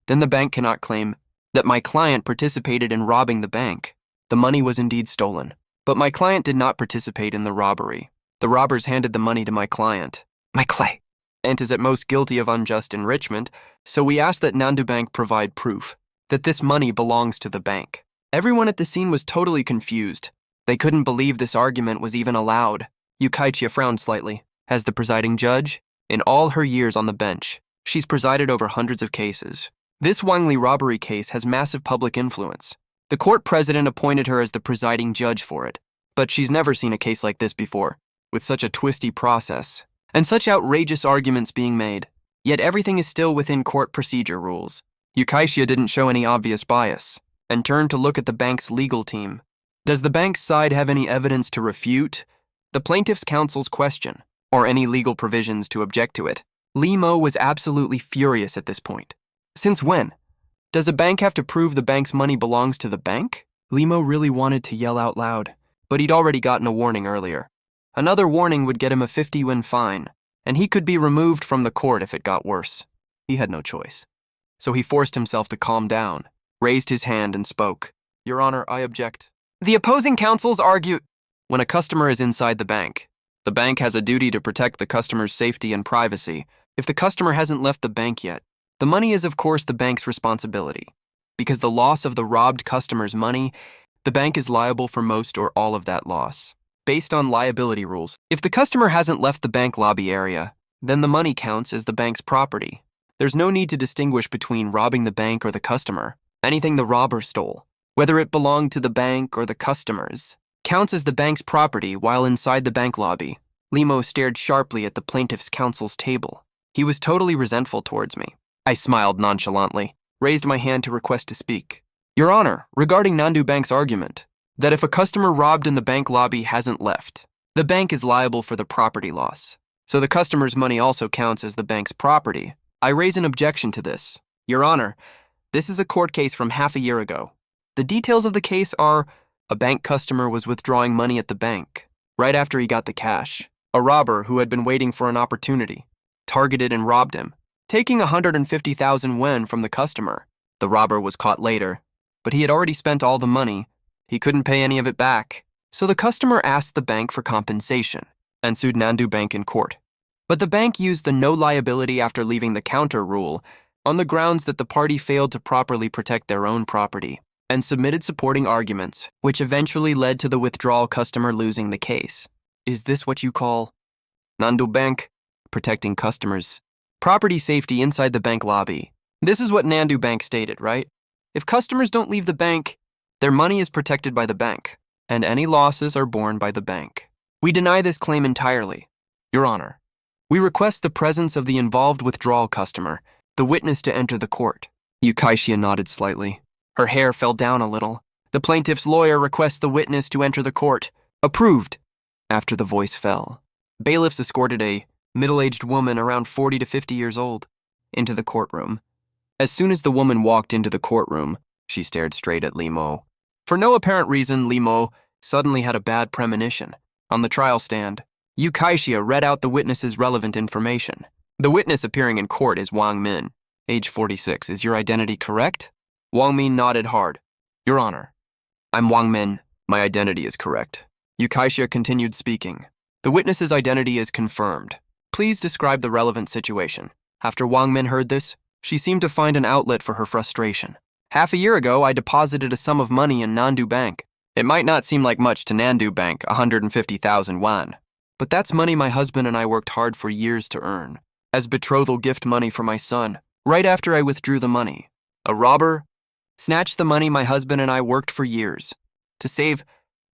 then the bank cannot claim that my client participated in robbing the bank. The money was indeed stolen, but my client did not participate in the robbery. The robbers handed the money to my client. My client is at most guilty of unjust enrichment, so we asked that Nandu Bank provide proof that this money belongs to the bank. Everyone at the scene was totally confused. They couldn't believe this argument was even allowed. Yu Kaixia frowned slightly. As the presiding judge, in all her years on the bench, she's presided over hundreds of cases. This Wang Li robbery case has massive public influence. The court president appointed her as the presiding judge for it, but she's never seen a case like this before, with such a twisty process and such outrageous arguments being made. Yet everything is still within court procedure rules. Yu Kaixia didn't show any obvious bias and turned to look at the bank's legal team. Does the bank's side have any evidence to refute the plaintiff's counsel's question, or any legal provisions to object to it? Li Mo was absolutely furious at this point. Since when? Does a bank have to prove the bank's money belongs to the bank? Li Mo really wanted to yell out loud, but he'd already gotten a warning earlier. Another warning would get him a 50-won fine, and he could be removed from the court if it got worse. He had no choice. So he forced himself to calm down, raised his hand and spoke. Your Honor, I object. The opposing counsels argue. When a customer is inside the bank has a duty to protect the customer's safety and privacy. If the customer hasn't left the bank yet, the money is of course the bank's responsibility. Because the loss of the robbed customer's money, the bank is liable for most or all of that loss. Based on liability rules, if the customer hasn't left the bank lobby area, then the money counts as the bank's property. There's no need to distinguish between robbing the bank or the customer. Anything the robber stole, whether it belonged to the bank or the customers, counts as the bank's property while inside the bank lobby. Li Mo stared sharply at the plaintiff's counsel's table. He was totally resentful towards me. I smiled nonchalantly, raised my hand to request to speak. Your Honor, regarding Nandu Bank's argument, that if a customer robbed in the bank lobby hasn't left, the bank is liable for the property loss. So the customer's money also counts as the bank's property. I raise an objection to this. Your Honor, this is a court case from half a year ago. The details of the case are a bank customer was withdrawing money at the bank. Right after he got the cash, a robber who had been waiting for an opportunity targeted and robbed him, taking 150,000 yen from the customer. The robber was caught later, but he had already spent all the money. He couldn't pay any of it back. So the customer asked the bank for compensation and sued Nandu Bank in court. But the bank used the no liability after leaving the counter rule on the grounds that the party failed to properly protect their own property and submitted supporting arguments, which eventually led to the withdrawal customer losing the case. Is this what you call Nandu Bank protecting customers' property safety inside the bank lobby? This is what Nandu Bank stated, right? If customers don't leave the bank, their money is protected by the bank, and any losses are borne by the bank. We deny this claim entirely. Your Honor, we request the presence of the involved withdrawal customer, the witness, to enter the court. Yukaishia nodded slightly. Her hair fell down a little. The plaintiff's lawyer requests the witness to enter the court. Approved. After the voice fell, bailiffs escorted a middle-aged woman around 40 to 50 years old into the courtroom. As soon as the woman walked into the courtroom, she stared straight at Limo. For no apparent reason, Limo suddenly had a bad premonition. On the trial stand, Yukaishia read out the witness's relevant information. The witness appearing in court is Wang Min, age 46. Is your identity correct? Wang Min nodded hard. Your Honor, I'm Wang Min. My identity is correct. Yukaishia continued speaking. The witness's identity is confirmed. Please describe the relevant situation. After Wang Min heard this, she seemed to find an outlet for her frustration. Half a year ago, I deposited a sum of money in Nandu Bank. It might not seem like much to Nandu Bank, 150,000 won. But that's money my husband and I worked hard for years to earn, as betrothal gift money for my son, right after I withdrew the money. A robber snatched the money my husband and I worked for years to save.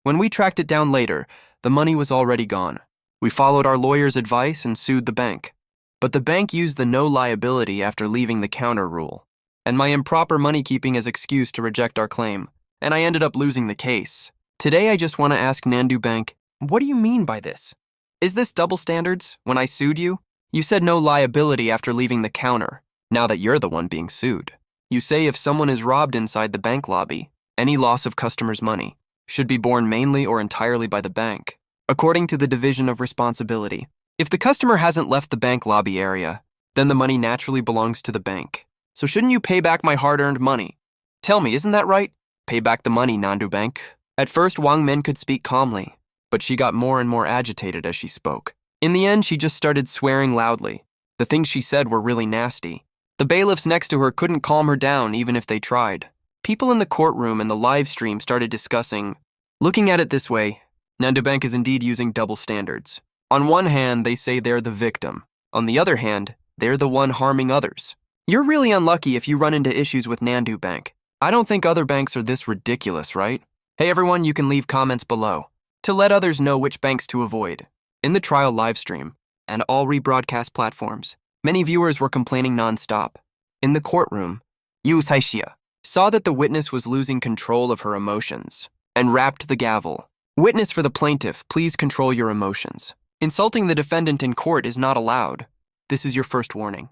When we tracked it down later, the money was already gone. We followed our lawyer's advice and sued the bank. But the bank used the no liability after leaving the counter rule, and my improper money-keeping as excuse to reject our claim, and I ended up losing the case. Today I just want to ask Nandu Bank, what do you mean by this? Is this double standards? When I sued you, you said no liability after leaving the counter. Now that you're the one being sued, you say if someone is robbed inside the bank lobby, any loss of customers' money should be borne mainly or entirely by the bank, according to the division of responsibility. If the customer hasn't left the bank lobby area, then the money naturally belongs to the bank. So shouldn't you pay back my hard-earned money? Tell me, isn't that right? Pay back the money, Nandu Bank. At first, Wang Min could speak calmly, but she got more and more agitated as she spoke. In the end, she just started swearing loudly. The things she said were really nasty. The bailiffs next to her couldn't calm her down even if they tried. People in the courtroom and the live stream started discussing. Looking at it this way, Nandu Bank is indeed using double standards. On one hand, they say they're the victim. On the other hand, they're the one harming others. You're really unlucky if you run into issues with Nandu Bank. I don't think other banks are this ridiculous, right? Hey everyone, you can leave comments below to let others know which banks to avoid. In the trial livestream and all rebroadcast platforms, many viewers were complaining non-stop. In the courtroom, Yukaishia saw that the witness was losing control of her emotions and rapped the gavel. Witness for the plaintiff, please control your emotions. Insulting the defendant in court is not allowed. This is your first warning.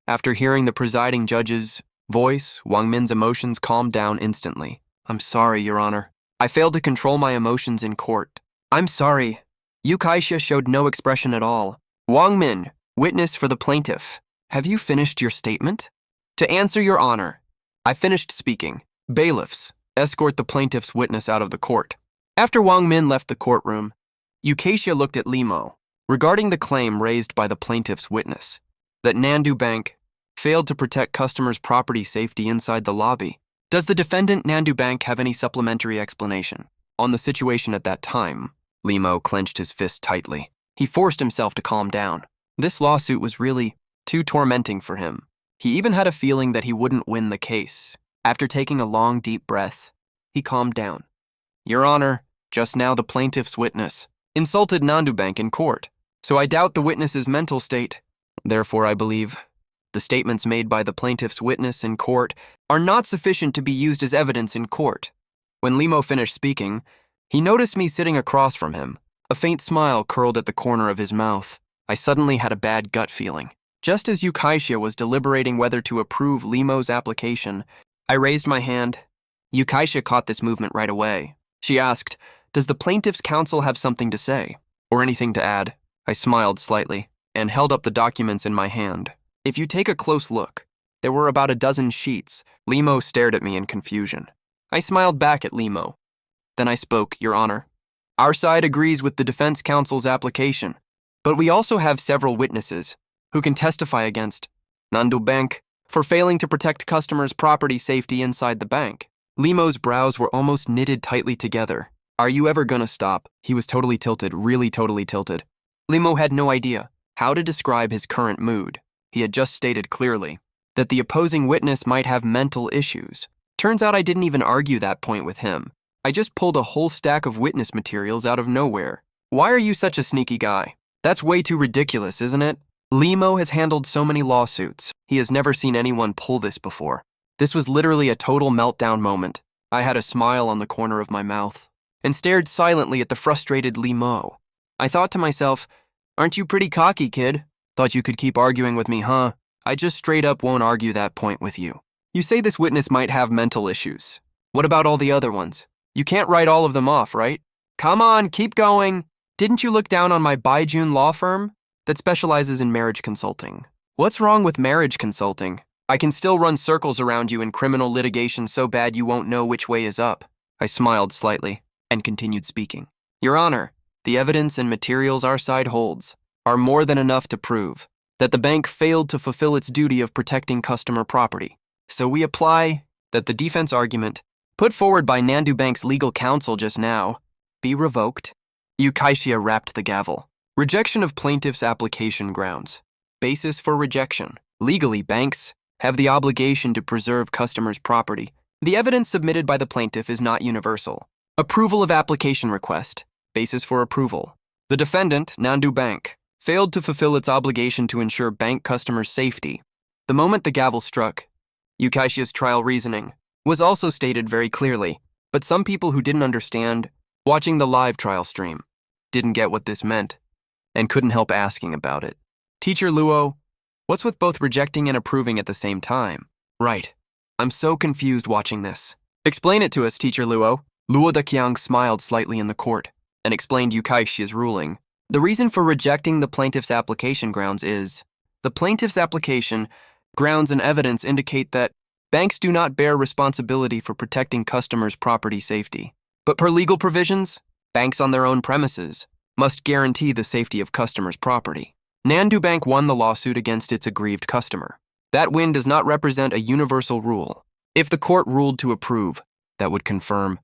After hearing the presiding judge's voice, Wang Min's emotions calmed down instantly. I'm sorry, Your Honor. I failed to control my emotions in court. I'm sorry. Yukaishia showed no expression at all. Wang Min, witness for the plaintiff. Have you finished your statement? To answer, Your Honor. I finished speaking. Bailiffs, escort the plaintiff's witness out of the court. After Wang Min left the courtroom, Yukaishia looked at Limo regarding the claim raised by the plaintiff's witness that Nandu Bank failed to protect customers' property safety inside the lobby. Does the defendant, Nandu Bank, have any supplementary explanation on the situation at that time? Limo clenched his fist tightly. He forced himself to calm down. This lawsuit was really too tormenting for him. He even had a feeling that he wouldn't win the case. After taking a long, deep breath, he calmed down. Your Honor, just now the plaintiff's witness insulted Nandu Bank in court, so I doubt the witness's mental state. Therefore, I believe the statements made by the plaintiff's witness in court are not sufficient to be used as evidence in court. When Limo finished speaking, he noticed me sitting across from him. A faint smile curled at the corner of his mouth. I suddenly had a bad gut feeling. Just as Yukaishia was deliberating whether to approve Limo's application, I raised my hand. Yukaishia caught this movement right away. She asked, does the plaintiff's counsel have something to say, or anything to add? I smiled slightly and held up the documents in my hand. If you take a close look, there were about a dozen sheets. Limo stared at me in confusion. I smiled back at Limo. Then I spoke, Your Honor. Our side agrees with the defense counsel's application, but we also have several witnesses who can testify against Nandu Bank for failing to protect customers' property safety inside the bank. Limo's brows were almost knitted tightly together. Are you ever gonna stop? He was totally tilted, really totally tilted. Limo had no idea how to describe his current mood. He had just stated clearly that the opposing witness might have mental issues. Turns out I didn't even argue that point with him. I just pulled a whole stack of witness materials out of nowhere. Why are you such a sneaky guy? That's way too ridiculous, isn't it? Limo has handled so many lawsuits. He has never seen anyone pull this before. This was literally a total meltdown moment. I had a smile on the corner of my mouth and stared silently at the frustrated Limo. I thought to myself, aren't you pretty cocky, kid? Thought you could keep arguing with me, huh? I just straight up won't argue that point with you. You say this witness might have mental issues. What about all the other ones? You can't write all of them off, right? Come on, keep going. Didn't you look down on my Baijun law firm that specializes in marriage consulting? What's wrong with marriage consulting? I can still run circles around you in criminal litigation so bad you won't know which way is up. I smiled slightly and continued speaking. Your Honor, the evidence and materials our side holds are more than enough to prove that the bank failed to fulfill its duty of protecting customer property. So we apply that the defense argument put forward by Nandu Bank's legal counsel just now be revoked. Yukaishia rapped the gavel. Rejection of plaintiff's application grounds. Basis for rejection. Legally, banks have the obligation to preserve customers' property. The evidence submitted by the plaintiff is not universal. Approval of application request. Basis for approval. The defendant, Nandu Bank, failed to fulfill its obligation to ensure bank customers' safety. The moment the gavel struck, Yukaishia's trial reasoning was also stated very clearly, but some people who didn't understand, watching the live trial stream, didn't get what this meant and couldn't help asking about it. Teacher Luo, what's with both rejecting and approving at the same time? Right. I'm so confused watching this. Explain it to us, Teacher Luo. Luo Daqiang smiled slightly in the court and explained Yukaishia's ruling. The reason for rejecting the plaintiff's application grounds is the plaintiff's application grounds and evidence indicate that banks do not bear responsibility for protecting customers' property safety. But per legal provisions, banks on their own premises must guarantee the safety of customers' property. Nandu Bank won the lawsuit against its aggrieved customer. That win does not represent a universal rule. If the court ruled to approve, that would confirm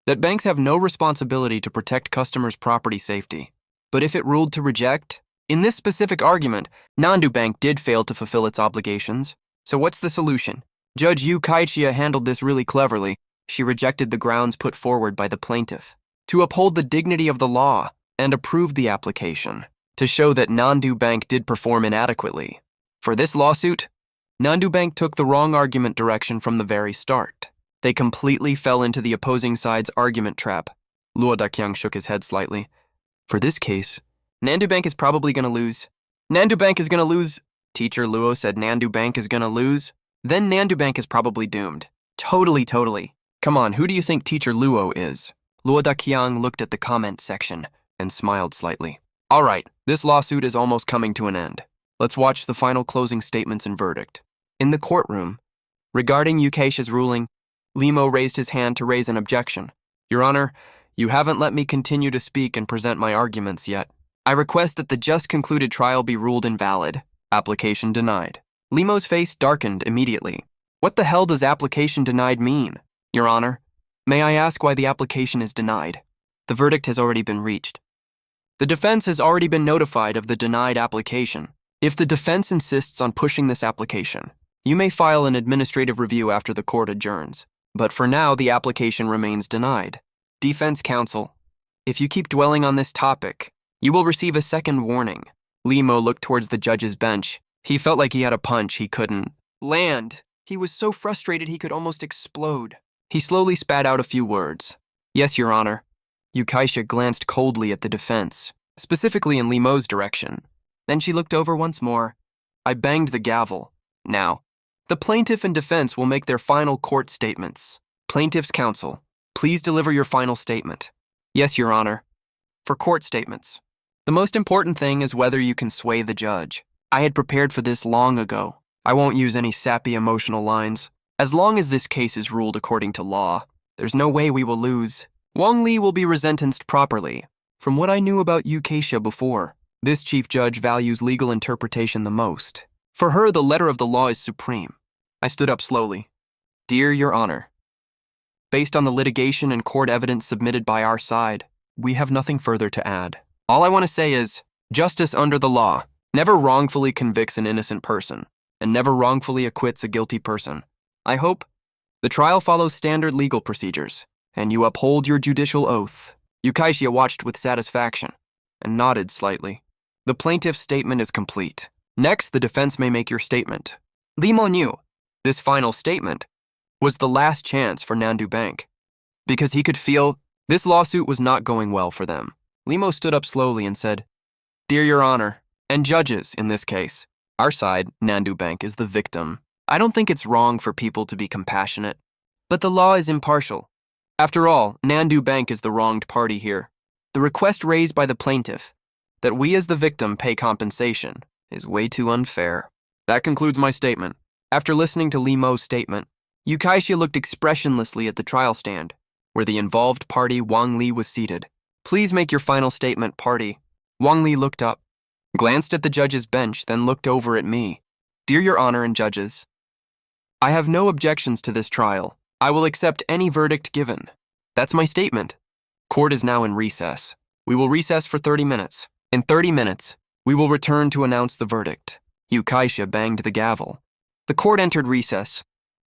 that banks have no responsibility to protect customers' property safety. But if it ruled to reject, in this specific argument, Nandu Bank did fail to fulfill its obligations. So what's the solution? Judge Yu Kaichia handled this really cleverly. She rejected the grounds put forward by the plaintiff to uphold the dignity of the law and approved the application to show that Nandu Bank did perform inadequately. For this lawsuit, Nandu Bank took the wrong argument direction from the very start. They completely fell into the opposing side's argument trap. Luo Daqiang shook his head slightly. For this case, Nandu Bank is probably going to lose. Nandu Bank is going to lose. Teacher Luo said Nandu Bank is going to lose. Then Nandu Bank is probably doomed. Totally. Come on, who do you think Teacher Luo is? Luo Daqiang looked at the comment section and smiled slightly. All right, this lawsuit is almost coming to an end. Let's watch the final closing statements and verdict. In the courtroom, regarding Yukaishia's ruling, Limo raised his hand to raise an objection. Your Honor, you haven't let me continue to speak and present my arguments yet. I request that the just concluded trial be ruled invalid. Application denied. Limo's face darkened immediately. What the hell does application denied mean? Your Honor, may I ask why the application is denied? The verdict has already been reached. The defense has already been notified of the denied application. If the defense insists on pushing this application, you may file an administrative review after the court adjourns. But for now, the application remains denied. Defense counsel, if you keep dwelling on this topic, you will receive a second warning. Limo looked towards the judge's bench. He felt like he had a punch he couldn't land. He was so frustrated he could almost explode. He slowly spat out a few words. Yes, Your Honor. Yukaisha glanced coldly at the defense, specifically in Limo's direction. Then she looked over once more. I banged the gavel. Now, the plaintiff and defense will make their final court statements. Plaintiff's counsel, please deliver your final statement. Yes, Your Honor. For court statements, the most important thing is whether you can sway the judge. I had prepared for this long ago. I won't use any sappy emotional lines. As long as this case is ruled according to law, there's no way we will lose. Wang Li will be resentenced properly. From what I knew about Yukaisha before, this chief judge values legal interpretation the most. For her, the letter of the law is supreme. I stood up slowly. Dear Your Honor, based on the litigation and court evidence submitted by our side, we have nothing further to add. All I want to say is, justice under the law never wrongfully convicts an innocent person and never wrongfully acquits a guilty person. I hope the trial follows standard legal procedures and you uphold your judicial oath. Yukaishia watched with satisfaction and nodded slightly. The plaintiff's statement is complete. Next, the defense may make your statement. Limo knew this final statement was the last chance for Nandu Bank, because he could feel this lawsuit was not going well for them. Limo stood up slowly and said, "Dear Your Honor, and judges in this case, our side, Nandu Bank, is the victim. I don't think it's wrong for people to be compassionate, but the law is impartial. After all, Nandu Bank is the wronged party here. The request raised by the plaintiff, that we as the victim pay compensation, is way too unfair." That concludes my statement. After listening to Limo's statement, Yukaishia looked expressionlessly at the trial stand, where the involved party Wang Li was seated. "Please make your final statement, party." Wang Li looked up, glanced at the judge's bench, then looked over at me. "Dear Your Honor and judges, I have no objections to this trial. I will accept any verdict given. That's my statement. Court is now in recess. We will recess for 30 minutes. In 30 minutes, we will return to announce the verdict." Yukaishia banged the gavel. The court entered recess.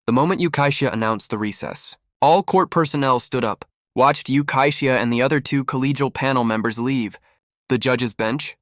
The moment Yukaishia announced the recess, all court personnel stood up, watched Yukaishia and the other two collegial panel members leave the judge's bench.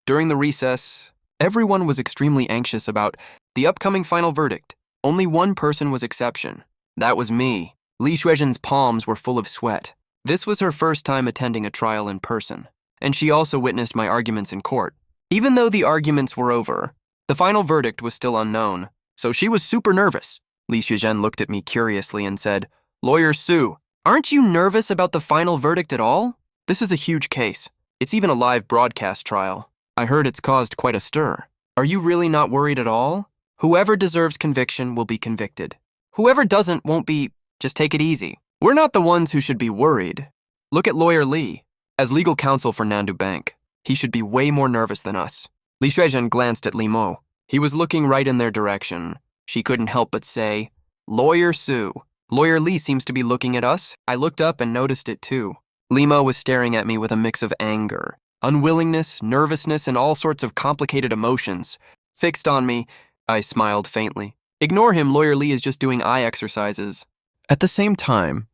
During the recess, everyone was extremely anxious about the upcoming final verdict. Only one person was exception. That was me. Li Xuezhen's palms were full of sweat. This was her first time attending a trial in person, and she also witnessed my arguments in court. Even though the arguments were over, the final verdict was still unknown, so she was super nervous. Li Xuezhen looked at me curiously and said, "Lawyer Su, aren't you nervous about the final verdict at all? This is a huge case. It's even a live broadcast trial. I heard it's caused quite a stir. Are you really not worried at all? Whoever deserves conviction will be convicted. Whoever doesn't won't be. Just take it easy. We're not the ones who should be worried. Look at Lawyer Li. As legal counsel for Nandu Bank, he should be way more nervous than us." Li Xuezhen glanced at Limo. He was looking right in their direction. She couldn't help but say, "Lawyer Su. Lawyer Li seems to be looking at us." I looked up and noticed it too. Limo was staring at me with a mix of anger, unwillingness, nervousness, and all sorts of complicated emotions. Fixed on me, I smiled faintly. "Ignore him, Lawyer Li is just doing eye exercises." At the same time,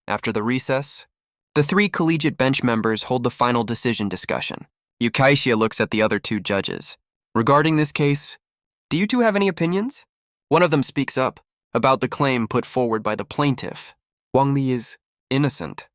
after the recess, the three collegiate bench members hold the final decision discussion. Yukaishia looks at the other two judges. "Regarding this case, do you two have any opinions?" One of them speaks up about the claim put forward by the plaintiff. Wang Li is innocent,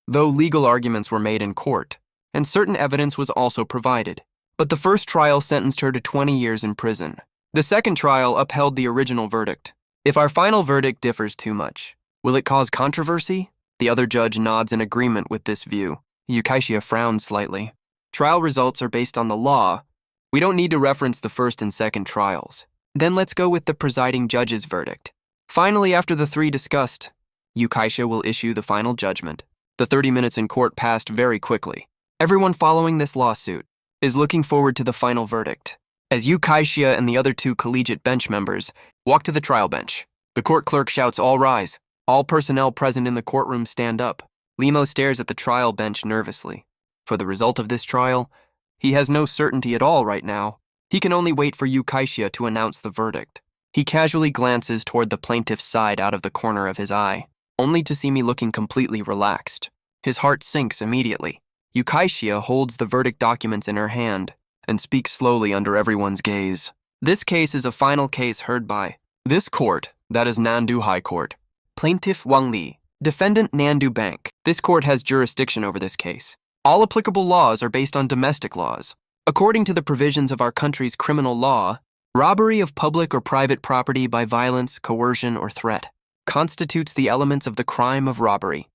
though legal arguments were made in court, and certain evidence was also provided. But the first trial sentenced her to 20 years in prison. The second trial upheld the original verdict. If our final verdict differs too much, will it cause controversy? The other judge nods in agreement with this view. Yukaishia frowns slightly. Trial results are based on the law. We don't need to reference the first and second trials. Then let's go with the presiding judge's verdict. Finally, after the three discussed, Yukaishia will issue the final judgment. The 30 minutes in court passed very quickly. Everyone following this lawsuit is looking forward to the final verdict. As Yukaishia and the other two collegiate bench members walk to the trial bench, the court clerk shouts, "All rise." All personnel present in the courtroom stand up. Limo stares at the trial bench nervously. For the result of this trial, he has no certainty at all right now. He can only wait for Yukaishia to announce the verdict. He casually glances toward the plaintiff's side out of the corner of his eye, only to see me looking completely relaxed. His heart sinks immediately. Yukaishia holds the verdict documents in her hand and speaks slowly under everyone's gaze. "This case is a final case heard by this court, that is Nandu High Court. Plaintiff Wang Li, defendant Nandu Bank. This court has jurisdiction over this case. All applicable laws are based on domestic laws. According to the provisions of our country's criminal law, robbery of public or private property by violence, coercion, or threat constitutes the elements of the crime of robbery.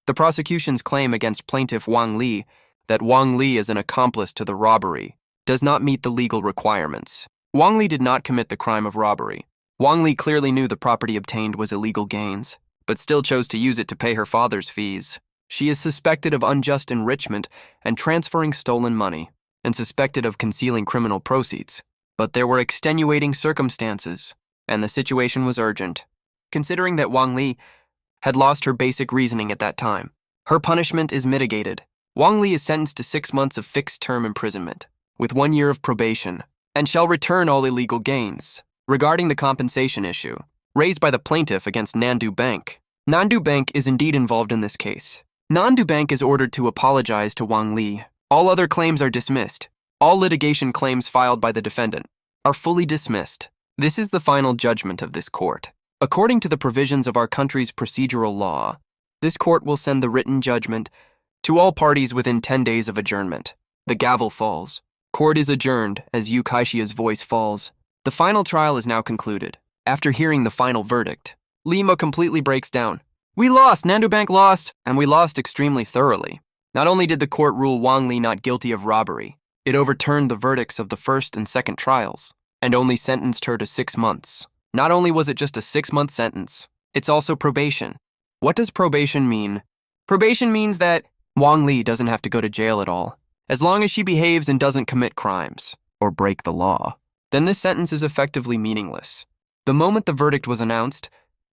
The prosecution's claim against plaintiff Wang Li, that Wang Li is an accomplice to the robbery, does not meet the legal requirements. Wang Li did not commit the crime of robbery. Wang Li clearly knew the property obtained was illegal gains, but still chose to use it to pay her father's fees. She is suspected of unjust enrichment and transferring stolen money, and suspected of concealing criminal proceeds. But there were extenuating circumstances, and the situation was urgent. Considering that Wang Li had lost her basic reasoning at that time, her punishment is mitigated. Wang Li is sentenced to 6 months of fixed-term imprisonment, with 1 year of probation, and shall return all illegal gains. Regarding the compensation issue raised by the plaintiff against Nandu Bank, Nandu Bank is indeed involved in this case. Nandu Bank is ordered to apologize to Wang Li. All other claims are dismissed. All litigation claims filed by the defendant are fully dismissed. This is the final judgment of this court. According to the provisions of our country's procedural law, this court will send the written judgment to all parties within 10 days of adjournment. The gavel falls. Court is adjourned as Yu Kaishia's voice falls. The final trial is now concluded. After hearing the final verdict, Lima completely breaks down. We lost, Nandu Bank lost, and we lost extremely thoroughly. Not only did the court rule Wang Li not guilty of robbery, it overturned the verdicts of the first and second trials, and only sentenced her to 6 months. Not only was it just a 6-month sentence, it's also probation. What does probation mean? Probation means that Wang Li doesn't have to go to jail at all, as long as she behaves and doesn't commit crimes, or break the law. Then this sentence is effectively meaningless. The moment the verdict was announced,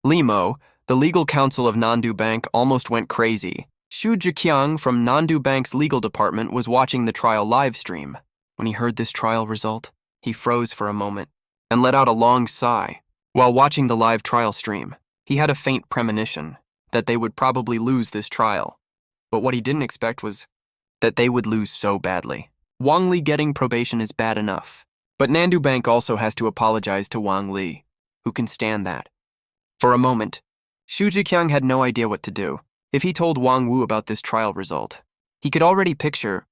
Limo, the legal counsel of Nandu Bank, almost went crazy. Xu Jiqiang from Nandu Bank's legal department was watching the trial live stream. When he heard this trial result, he froze for a moment and let out a long sigh. While watching the live trial stream, he had a faint premonition that they would probably lose this trial. But what he didn't expect was that they would lose so badly. Wang Li getting probation is bad enough, but Nandu Bank also has to apologize to Wang Li. Who can stand that? For a moment, Xu Jiqiang had no idea what to do. If he told Wang Wu about this trial result, he could already picture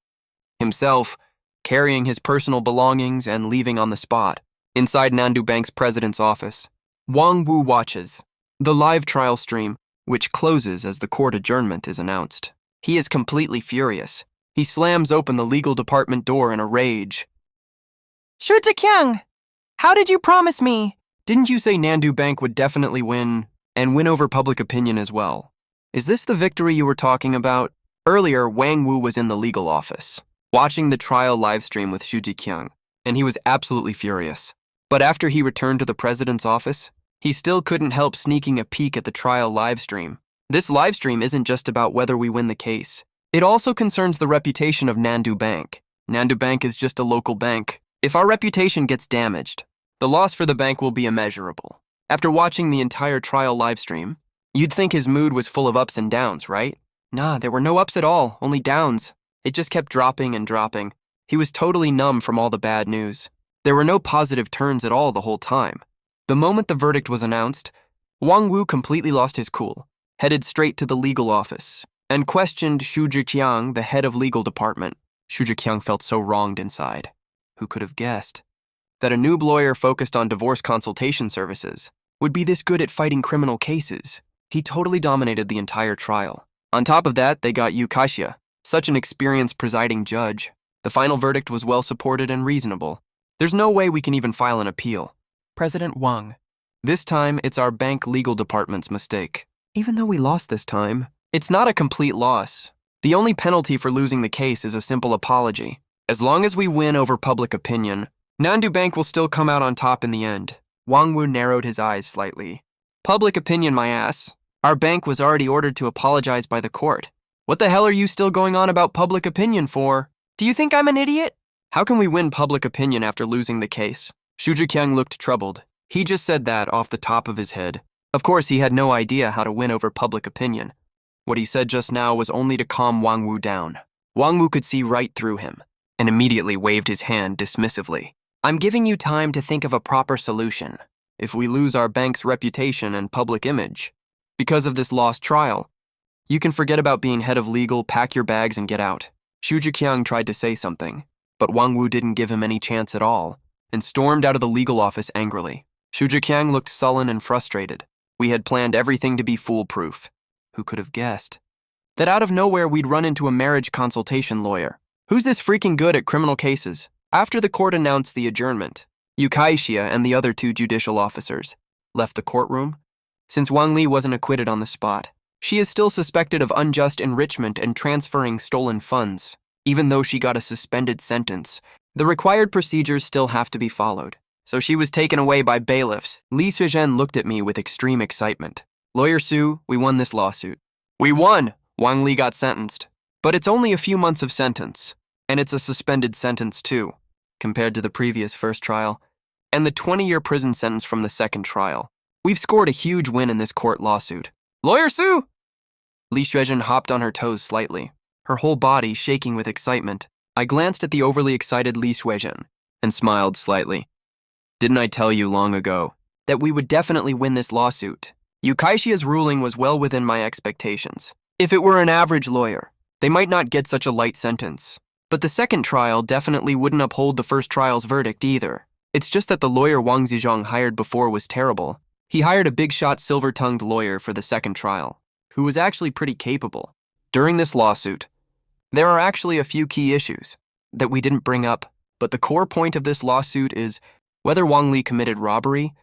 himself carrying his personal belongings and leaving on the spot. Inside Nandu Bank's president's office, Wang Wu watches the live trial stream, which closes as the court adjournment is announced. He is completely furious. He slams open the legal department door in a rage. Xu Jiqiang, how did you promise me? Didn't you say Nandu Bank would definitely win, and win over public opinion as well? Is this the victory you were talking about? Earlier, Wang Wu was in the legal office, watching the trial live stream with Xu Jiqiang, and he was absolutely furious. But after he returned to the president's office, he still couldn't help sneaking a peek at the trial live stream. This live stream isn't just about whether we win the case. It also concerns the reputation of Nandu Bank. Nandu Bank is just a local bank. If our reputation gets damaged, the loss for the bank will be immeasurable. After watching the entire trial live stream, you'd think his mood was full of ups and downs, right? Nah, there were no ups at all, only downs. It just kept dropping and dropping. He was totally numb from all the bad news. There were no positive turns at all the whole time. The moment the verdict was announced, Wang Wu completely lost his cool, headed straight to the legal office, and questioned Xu Jiqiang, the head of legal department. Xu Jiqiang felt so wronged inside. Who could have guessed that a noob lawyer focused on divorce consultation services would be this good at fighting criminal cases? He totally dominated the entire trial. On top of that, they got Yu Kaishia, such an experienced presiding judge. The final verdict was well supported and reasonable. There's no way we can even file an appeal. President Wang. This time, it's our bank legal department's mistake. Even though we lost this time, it's not a complete loss. The only penalty for losing the case is a simple apology. As long as we win over public opinion, Nandu Bank will still come out on top in the end. Wang Wu narrowed his eyes slightly. Public opinion, my ass. Our bank was already ordered to apologize by the court. What the hell are you still going on about public opinion for? Do you think I'm an idiot? How can we win public opinion after losing the case? Xu Jiqiang looked troubled. He just said that off the top of his head. Of course, he had no idea how to win over public opinion. What he said just now was only to calm Wang Wu down. Wang Wu could see right through him, and immediately waved his hand dismissively. I'm giving you time to think of a proper solution. If we lose our bank's reputation and public image, because of this lost trial, you can forget about being head of legal, pack your bags, and get out. Xu Jiqiang tried to say something, but Wang Wu didn't give him any chance at all, and stormed out of the legal office angrily. Xu Jiqiang looked sullen and frustrated. We had planned everything to be foolproof. Who could have guessed that out of nowhere we'd run into a marriage consultation lawyer? Who's this freaking good at criminal cases? After the court announced the adjournment, Yu Kaishia and the other 2 judicial officers left the courtroom. Since Wang Li wasn't acquitted on the spot, she is still suspected of unjust enrichment and transferring stolen funds. Even though she got a suspended sentence, the required procedures still have to be followed. So she was taken away by bailiffs. Li Suizhen looked at me with extreme excitement. Lawyer Su, we won this lawsuit. We won! Wang Li got sentenced. But it's only a few months of sentence, and it's a suspended sentence too, compared to the previous first trial, and the 20-year prison sentence from the second trial. We've scored a huge win in this court lawsuit. Lawyer Su! Li Suizhen hopped on her toes slightly, her whole body shaking with excitement. I glanced at the overly excited Li Shuizhen and smiled slightly. Didn't I tell you long ago that we would definitely win this lawsuit? Yukaishia's ruling was well within my expectations. If it were an average lawyer, they might not get such a light sentence. But the second trial definitely wouldn't uphold the first trial's verdict either. It's just that the lawyer Wang Zizhong hired before was terrible. He hired a big-shot silver-tongued lawyer for the second trial, who was actually pretty capable. During this lawsuit, there are actually a few key issues that we didn't bring up, but the core point of this lawsuit is whether Wang Li committed robbery.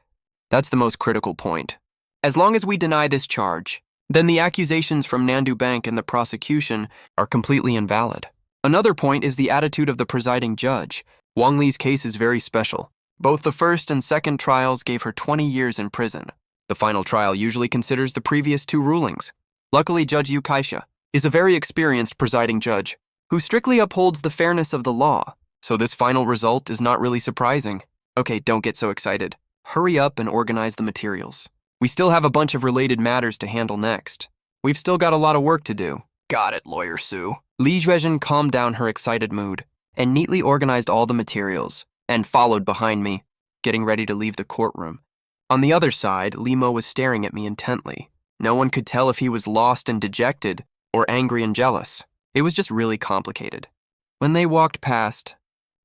That's the most critical point. As long as we deny this charge, then the accusations from Nandu Bank and the prosecution are completely invalid. Another point is the attitude of the presiding judge. Wang Li's case is very special. Both the first and second trials gave her 20 years in prison. The final trial usually considers the previous two rulings. Luckily, Judge Yu Kaixia is a very experienced presiding judge who strictly upholds the fairness of the law, so this final result is not really surprising. Okay, don't get so excited. Hurry up and organize the materials. We still have a bunch of related matters to handle next. We've still got a lot of work to do. Got it, Lawyer Su. Li Shuizhen calmed down her excited mood and neatly organized all the materials and followed behind me, getting ready to leave the courtroom. On the other side, Limo was staring at me intently. No one could tell if he was lost and dejected or angry and jealous. It was just really complicated. When they walked past,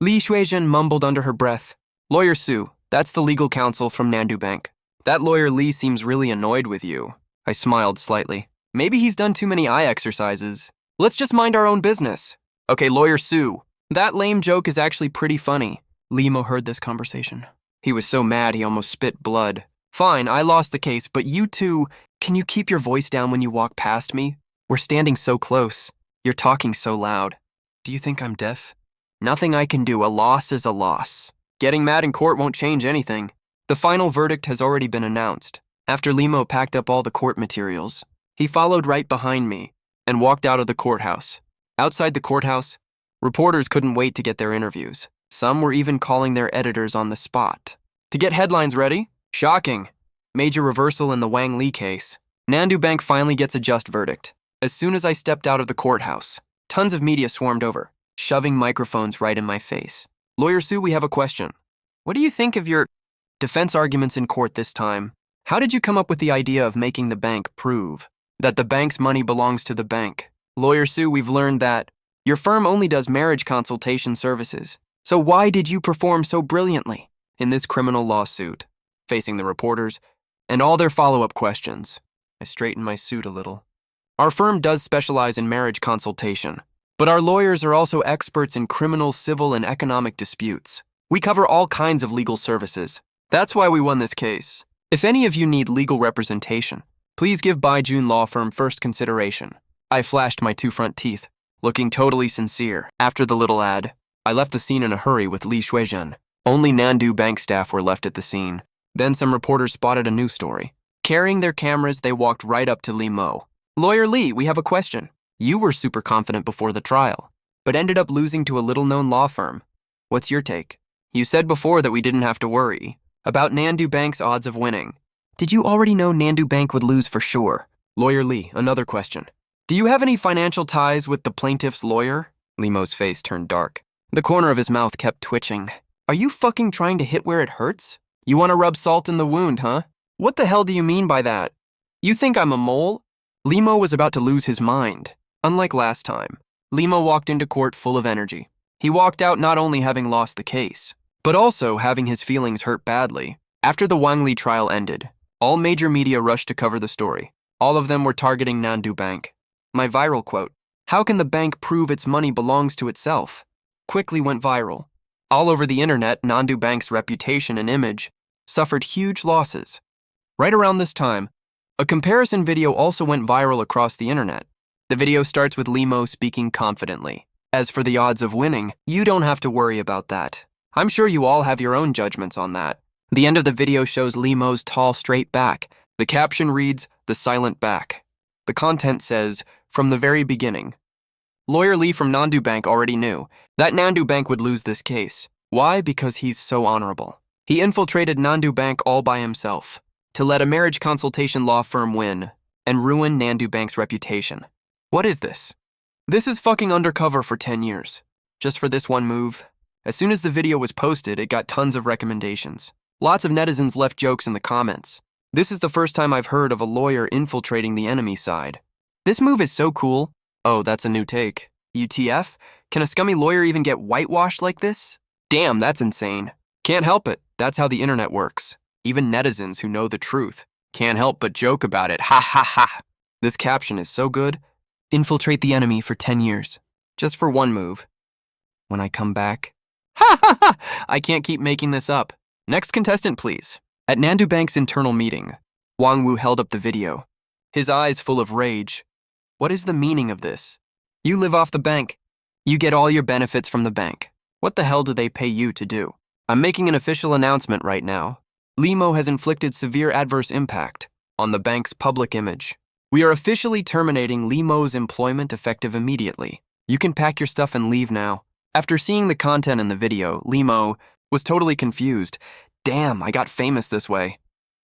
Li Shuizhen mumbled under her breath, "Lawyer Su, that's the legal counsel from Nandu Bank. That lawyer Li seems really annoyed with you." I smiled slightly. Maybe he's done too many eye exercises. Let's just mind our own business. Okay, Lawyer Su, that lame joke is actually pretty funny. Limo heard this conversation. He was so mad he almost spit blood. Fine, I lost the case, but you two, can you keep your voice down when you walk past me? We're standing so close. You're talking so loud. Do you think I'm deaf? Nothing I can do. A loss is a loss. Getting mad in court won't change anything. The final verdict has already been announced. After Limo packed up all the court materials, he followed right behind me and walked out of the courthouse. Outside the courthouse, reporters couldn't wait to get their interviews. Some were even calling their editors on the spot. To get headlines ready? Shocking. Major reversal in the Wang Li case. Nandu Bank finally gets a just verdict. As soon as I stepped out of the courthouse, tons of media swarmed over, shoving microphones right in my face. Lawyer Su, we have a question. What do you think of your defense arguments in court this time? How did you come up with the idea of making the bank prove that the bank's money belongs to the bank? Lawyer Su, we've learned that your firm only does marriage consultation services. So why did you perform so brilliantly in this criminal lawsuit? Facing the reporters and all their follow-up questions, I straightened my suit a little. Our firm does specialize in marriage consultation, but our lawyers are also experts in criminal, civil, and economic disputes. We cover all kinds of legal services. That's why we won this case. If any of you need legal representation, please give Baijun Law Firm first consideration. I flashed my two front teeth, looking totally sincere. After the little ad, I left the scene in a hurry with Li Shuizhen. Only Nandu Bank staff were left at the scene. Then some reporters spotted a news story. Carrying their cameras, they walked right up to Li Mo. Lawyer Li, we have a question. You were super confident before the trial, but ended up losing to a little-known law firm. What's your take? You said before that we didn't have to worry about Nandu Bank's odds of winning. Did you already know Nandu Bank would lose for sure? Lawyer Li, another question. Do you have any financial ties with the plaintiff's lawyer? Limo's face turned dark. The corner of his mouth kept twitching. Are you fucking trying to hit where it hurts? You want to rub salt in the wound, huh? What the hell do you mean by that? You think I'm a mole? Limo was about to lose his mind. Unlike last time, Limo walked into court full of energy. He walked out not only having lost the case, but also having his feelings hurt badly. After the Wang Li trial ended, all major media rushed to cover the story. All of them were targeting Nandu Bank. My viral quote, "How can the bank prove its money belongs to itself?" quickly went viral. All over the internet, Nandu Bank's reputation and image suffered huge losses. Right around this time, a comparison video also went viral across the internet. The video starts with Limo speaking confidently. As for the odds of winning, you don't have to worry about that. I'm sure you all have your own judgments on that. The end of the video shows Limo's tall, straight back. The caption reads, "The silent back." The content says, "From the very beginning." Lawyer Li from Nandu Bank already knew that Nandu Bank would lose this case. Why? Because he's so honorable. He infiltrated Nandu Bank all by himself to let a marriage consultation law firm win and ruin Nandu Bank's reputation. What is this? This is fucking undercover for 10 years. just for this one move. As soon as the video was posted, it got tons of recommendations. Lots of netizens left jokes in the comments. This is the first time I've heard of a lawyer infiltrating the enemy side. This move is so cool. Oh, that's a new take. UTF? Can a scummy lawyer even get whitewashed like this? Damn, that's insane. Can't help it. That's how the internet works. Even netizens who know the truth can't help but joke about it. Ha ha ha. This caption is so good. Infiltrate the enemy for 10 years. Just for one move. When I come back. Ha ha ha! I can't keep making this up. Next contestant, please. At Nandu Bank's internal meeting, Wang Wu held up the video, his eyes full of rage. What is the meaning of this? You live off the bank. You get all your benefits from the bank. What the hell do they pay you to do? I'm making an official announcement right now. Limo has inflicted severe adverse impact on the bank's public image. We are officially terminating Limo's employment effective immediately. You can pack your stuff and leave now. After seeing the content in the video, Limo was totally confused. Damn, I got famous this way.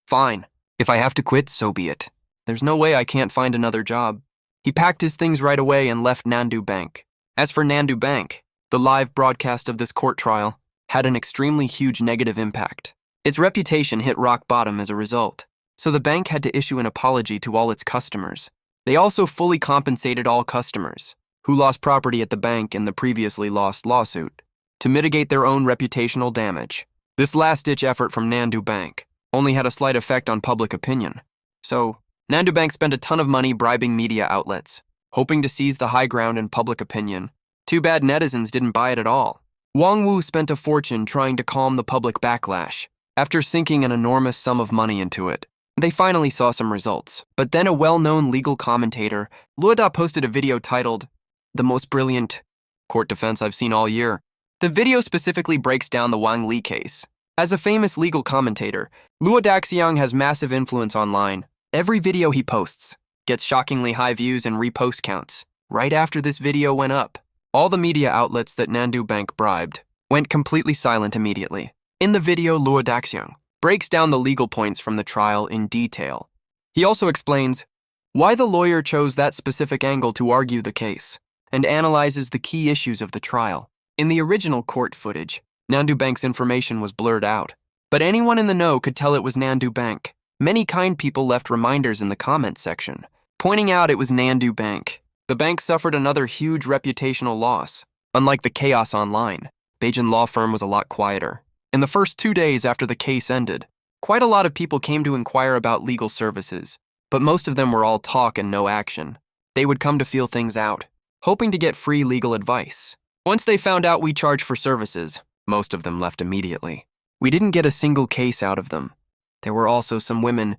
Fine. If I have to quit, so be it. There's no way I can't find another job. He packed his things right away and left Nandu Bank. As for Nandu Bank, the live broadcast of this court trial had an extremely huge negative impact. Its reputation hit rock bottom as a result, so the bank had to issue an apology to all its customers. They also fully compensated all customers who lost property at the bank in the previously lost lawsuit to mitigate their own reputational damage. This last-ditch effort from Nandu Bank only had a slight effect on public opinion. So, Nandu Bank spent a ton of money bribing media outlets, hoping to seize the high ground in public opinion. Too bad netizens didn't buy it at all. Wang Wu spent a fortune trying to calm the public backlash. After sinking an enormous sum of money into it, they finally saw some results. But then a well-known legal commentator, Luoda, posted a video titled, "The Most Brilliant Court Defense I've Seen All Year." The video specifically breaks down the Wang Li case. As a famous legal commentator, Luo Daxiang has massive influence online. Every video he posts gets shockingly high views and repost counts. Right after this video went up, all the media outlets that Nandu Bank bribed went completely silent immediately. In the video, Luo Daxiang breaks down the legal points from the trial in detail. He also explains why the lawyer chose that specific angle to argue the case and analyzes the key issues of the trial. In the original court footage, Nandu Bank's information was blurred out, but anyone in the know could tell it was Nandu Bank. Many kind people left reminders in the comments section, pointing out it was Nandu Bank. The bank suffered another huge reputational loss. Unlike the chaos online, Beijing law firm was a lot quieter. In the first 2 days after the case ended, quite a lot of people came to inquire about legal services, but most of them were all talk and no action. They would come to feel things out, hoping to get free legal advice. Once they found out we charge for services, most of them left immediately. We didn't get a single case out of them. There were also some women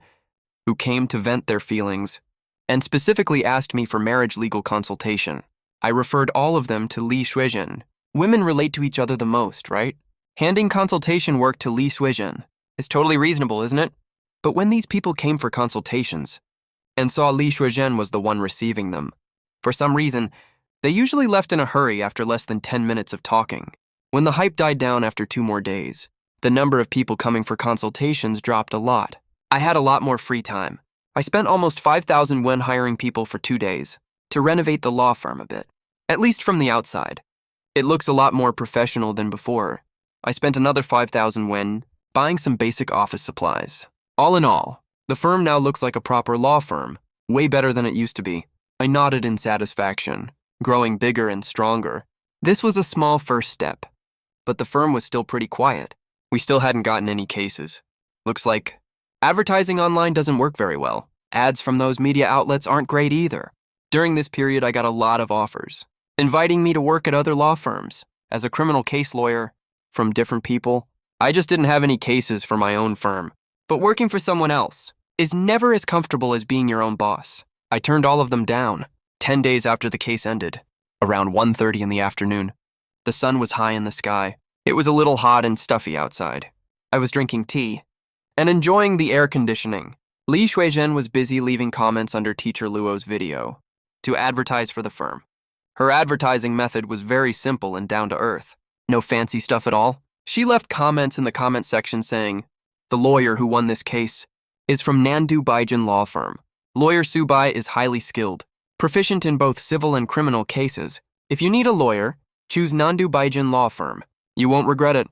who came to vent their feelings and specifically asked me for marriage legal consultation. I referred all of them to Li Shuizhen. Women relate to each other the most, right? Handing consultation work to Li Shuizhen is totally reasonable, isn't it? But when these people came for consultations and saw Li Shuizhen was the one receiving them, for some reason, they usually left in a hurry after less than 10 minutes of talking. When the hype died down after 2 more days, the number of people coming for consultations dropped a lot. I had a lot more free time. I spent almost 5,000 wen hiring people for 2 days to renovate the law firm a bit, at least from the outside. It looks a lot more professional than before. I spent another 5,000 wen buying some basic office supplies. All in all, the firm now looks like a proper law firm, way better than it used to be. I nodded in satisfaction, growing bigger and stronger. This was a small first step, but the firm was still pretty quiet. We still hadn't gotten any cases. Looks like advertising online doesn't work very well. Ads from those media outlets aren't great either. During this period, I got a lot of offers, inviting me to work at other law firms as a criminal case lawyer from different people. I just didn't have any cases for my own firm. But working for someone else is never as comfortable as being your own boss. I turned all of them down. 10 days after the case ended, around 1:30 in the afternoon. The sun was high in the sky. It was a little hot and stuffy outside. I was drinking tea and enjoying the air conditioning. Li Shuizhen was busy leaving comments under Teacher Luo's video to advertise for the firm. Her advertising method was very simple and down to earth. No fancy stuff at all. She left comments in the comment section saying, "The lawyer who won this case is from Nandu Baijin Law Firm. Lawyer Subai is highly skilled, proficient in both civil and criminal cases. If you need a lawyer, Choose Nandu Baijin Law Firm. You won't regret it.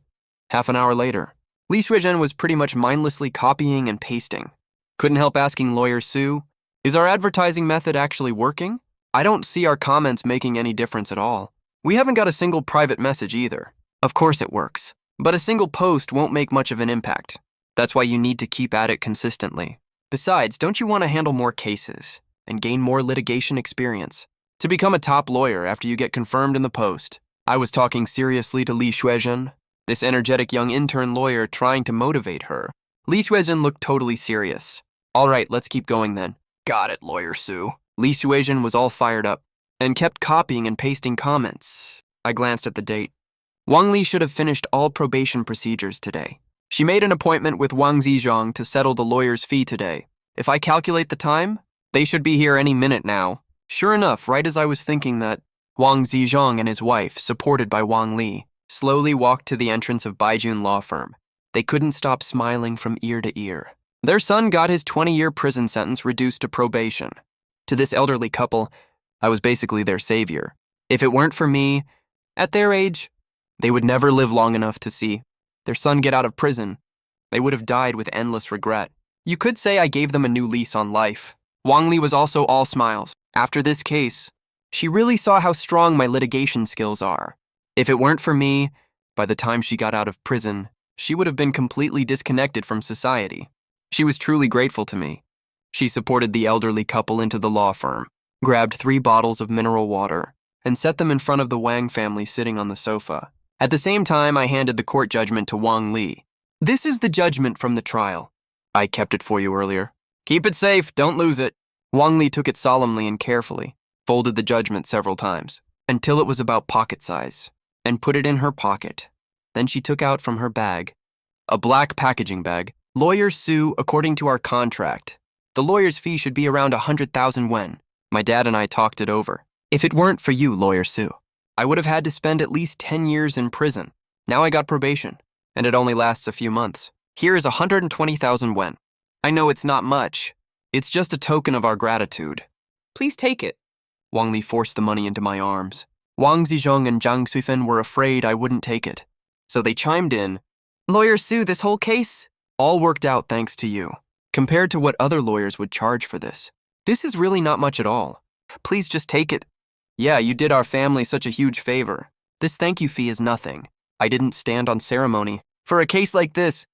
Half an hour later, Li Shuizhen was pretty much mindlessly copying and pasting. Couldn't help asking Lawyer Sue, is our advertising method actually working? I don't see our comments making any difference at all. We haven't got a single private message either. Of course it works, but a single post won't make much of an impact. That's why you need to keep at it consistently. Besides, don't you want to handle more cases and gain more litigation experience? To become a top lawyer after you get confirmed in the post. I was talking seriously to Li Shuizhen, this energetic young intern lawyer trying to motivate her. Li Shuizhen looked totally serious. All right, let's keep going then. Got it, Lawyer Sue. Li Shuizhen was all fired up and kept copying and pasting comments. I glanced at the date. Wang Li should have finished all probation procedures today. She made an appointment with Wang Zizhong to settle the lawyer's fee today. If I calculate the time, they should be here any minute now. Sure enough, right as I was thinking that, Wang Zizhong and his wife, supported by Wang Li, slowly walked to the entrance of Baijun Law Firm. They couldn't stop smiling from ear to ear. Their son got his 20-year prison sentence reduced to probation. To this elderly couple, I was basically their savior. If it weren't for me, at their age, they would never live long enough to see their son get out of prison. They would have died with endless regret. You could say I gave them a new lease on life. Wang Li was also all smiles. After this case, she really saw how strong my litigation skills are. If it weren't for me, by the time she got out of prison, she would have been completely disconnected from society. She was truly grateful to me. She supported the elderly couple into the law firm, grabbed 3 bottles of mineral water, and set them in front of the Wang family sitting on the sofa. At the same time, I handed the court judgment to Wang Li. This is the judgment from the trial. I kept it for you earlier. Keep it safe, don't lose it. Wang Li took it solemnly and carefully, folded the judgment several times, until it was about pocket size, and put it in her pocket. Then she took out from her bag a black packaging bag. Lawyer Sue, according to our contract, the lawyer's fee should be around 100,000 wen. My dad and I talked it over. If it weren't for you, Lawyer Sue, I would have had to spend at least 10 years in prison. Now I got probation, and it only lasts a few months. Here is 120,000 wen. I know it's not much. It's just a token of our gratitude. Please take it. Wang Li forced the money into my arms. Wang Zizhong and Zhang Suifen were afraid I wouldn't take it, so they chimed in. Lawyer Sue, this whole case? All worked out thanks to you. Compared to what other lawyers would charge for this, this is really not much at all. Please just take it. Yeah, you did our family such a huge favor. This thank you fee is nothing. I didn't stand on ceremony. For a case like this,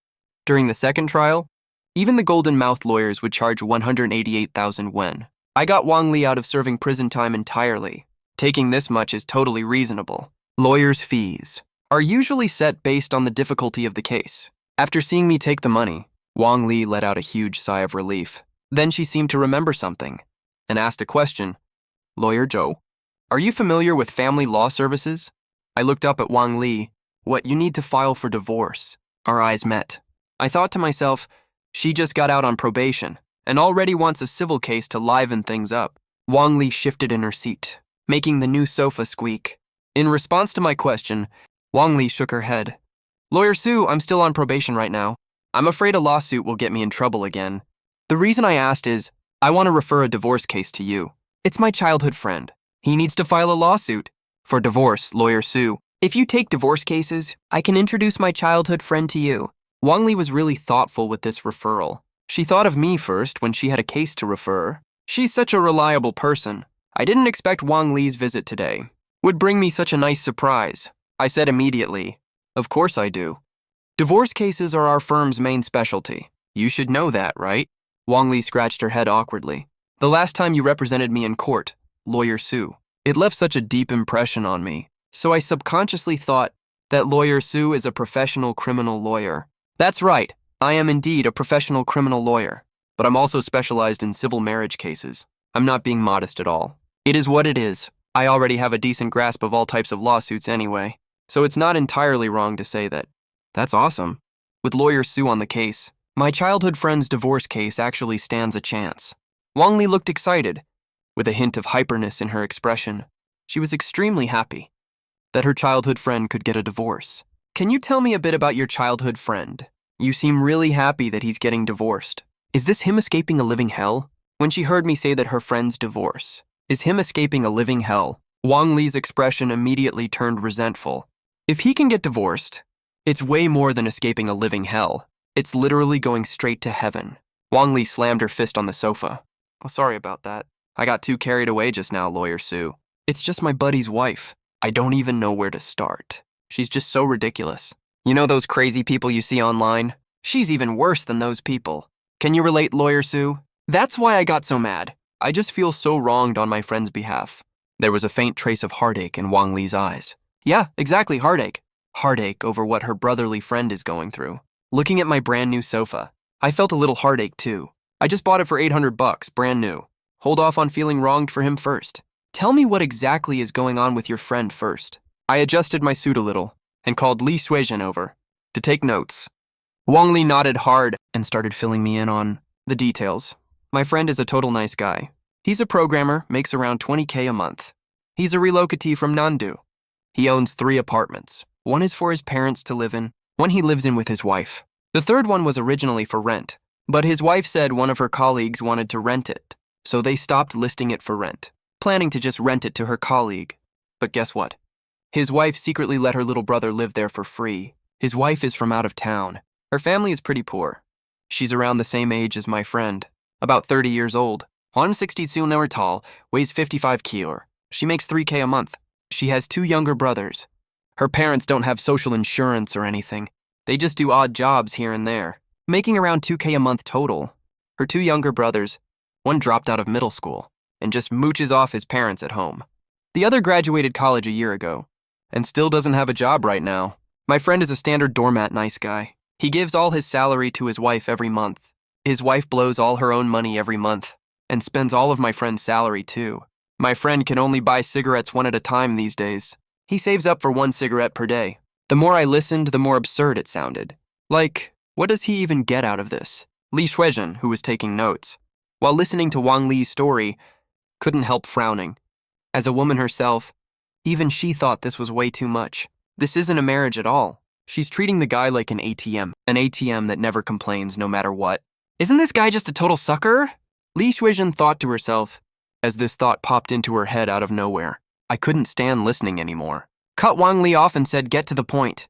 during the second trial, even the golden mouth lawyers would charge 188,000 wen. I got Wang Li out of serving prison time entirely. Taking this much is totally reasonable. Lawyers' fees are usually set based on the difficulty of the case. After seeing me take the money, Wang Li let out a huge sigh of relief. Then she seemed to remember something and asked a question. Lawyer Zhou, are you familiar with family law services? I looked up at Wang Li. What, you need to file for divorce? Our eyes met. I thought to myself, she just got out on probation and already wants a civil case to liven things up. Wang Li shifted in her seat, making the new sofa squeak. In response to my question, Wang Li shook her head. Lawyer Sue, I'm still on probation right now. I'm afraid a lawsuit will get me in trouble again. The reason I asked is, I want to refer a divorce case to you. It's my childhood friend. He needs to file a lawsuit. For divorce, Lawyer Sue. If you take divorce cases, I can introduce my childhood friend to you. Wang Li was really thoughtful with this referral. She thought of me first when she had a case to refer. She's such a reliable person. I didn't expect Wang Li's visit today would bring me such a nice surprise. I said immediately, of course I do. Divorce cases are our firm's main specialty. You should know that, right? Wang Li scratched her head awkwardly. The last time you represented me in court, Lawyer Sue, it left such a deep impression on me, so I subconsciously thought that Lawyer Sue is a professional criminal lawyer. That's right, I am indeed a professional criminal lawyer, but I'm also specialized in civil marriage cases. I'm not being modest at all. It is what it is. I already have a decent grasp of all types of lawsuits anyway, so it's not entirely wrong to say that. That's awesome. With Lawyer Sue on the case, my childhood friend's divorce case actually stands a chance. Wang Li looked excited, with a hint of hyperness in her expression. She was extremely happy that her childhood friend could get a divorce. Can you tell me a bit about your childhood friend? You seem really happy that he's getting divorced. Is this him escaping a living hell? When she heard me say that her friend's divorce is him escaping a living hell, Wang Li's expression immediately turned resentful. If he can get divorced, it's way more than escaping a living hell. It's literally going straight to heaven. Wang Li slammed her fist on the sofa. Oh, sorry about that. I got too carried away just now, Lawyer Sue. It's just my buddy's wife. I don't even know where to start. She's just so ridiculous. You know those crazy people you see online? She's even worse than those people. Can you relate, Lawyer Sue? That's why I got so mad. I just feel so wronged on my friend's behalf. There was a faint trace of heartache in Wang Li's eyes. Yeah, exactly, heartache. Heartache over what her brotherly friend is going through. Looking at my brand new sofa, I felt a little heartache too. I just bought it for $800, brand new. Hold off on feeling wronged for him first. Tell me what exactly is going on with your friend first. I adjusted my suit a little and called Li Suizhen over to take notes. Wang Li nodded hard and started filling me in on the details. My friend is a total nice guy. He's a programmer, makes around $20K a month. He's a relocatee from Nandu. He owns 3 apartments. One is for his parents to live in, one he lives in with his wife. The third one was originally for rent, but his wife said one of her colleagues wanted to rent it, so they stopped listing it for rent, planning to just rent it to her colleague. But guess what? His wife secretly let her little brother live there for free. His wife is from out of town. Her family is pretty poor. She's around the same age as my friend, about 30 years old, 162 never tall, weighs 55 kilo. She makes $3K a month. She has 2 younger brothers. Her parents don't have social insurance or anything. They just do odd jobs here and there, making around $2K a month total. Her 2 younger brothers, one dropped out of middle school and just mooches off his parents at home. The other graduated college a year ago and still doesn't have a job right now. My friend is a standard doormat nice guy. He gives all his salary to his wife every month. His wife blows all her own money every month and spends all of my friend's salary too. My friend can only buy cigarettes one at a time these days. He saves up for 1 cigarette per day. The more I listened, the more absurd it sounded. Like, what does he even get out of this? Li Suizhen, who was taking notes, while listening to Wang Li's story, couldn't help frowning. As a woman herself, even she thought this was way too much. This isn't a marriage at all. She's treating the guy like an ATM that never complains no matter what. Isn't this guy just a total sucker? Li Suizhen thought to herself, as this thought popped into her head out of nowhere. I couldn't stand listening anymore. Cut Wang Li off and said, get to the point.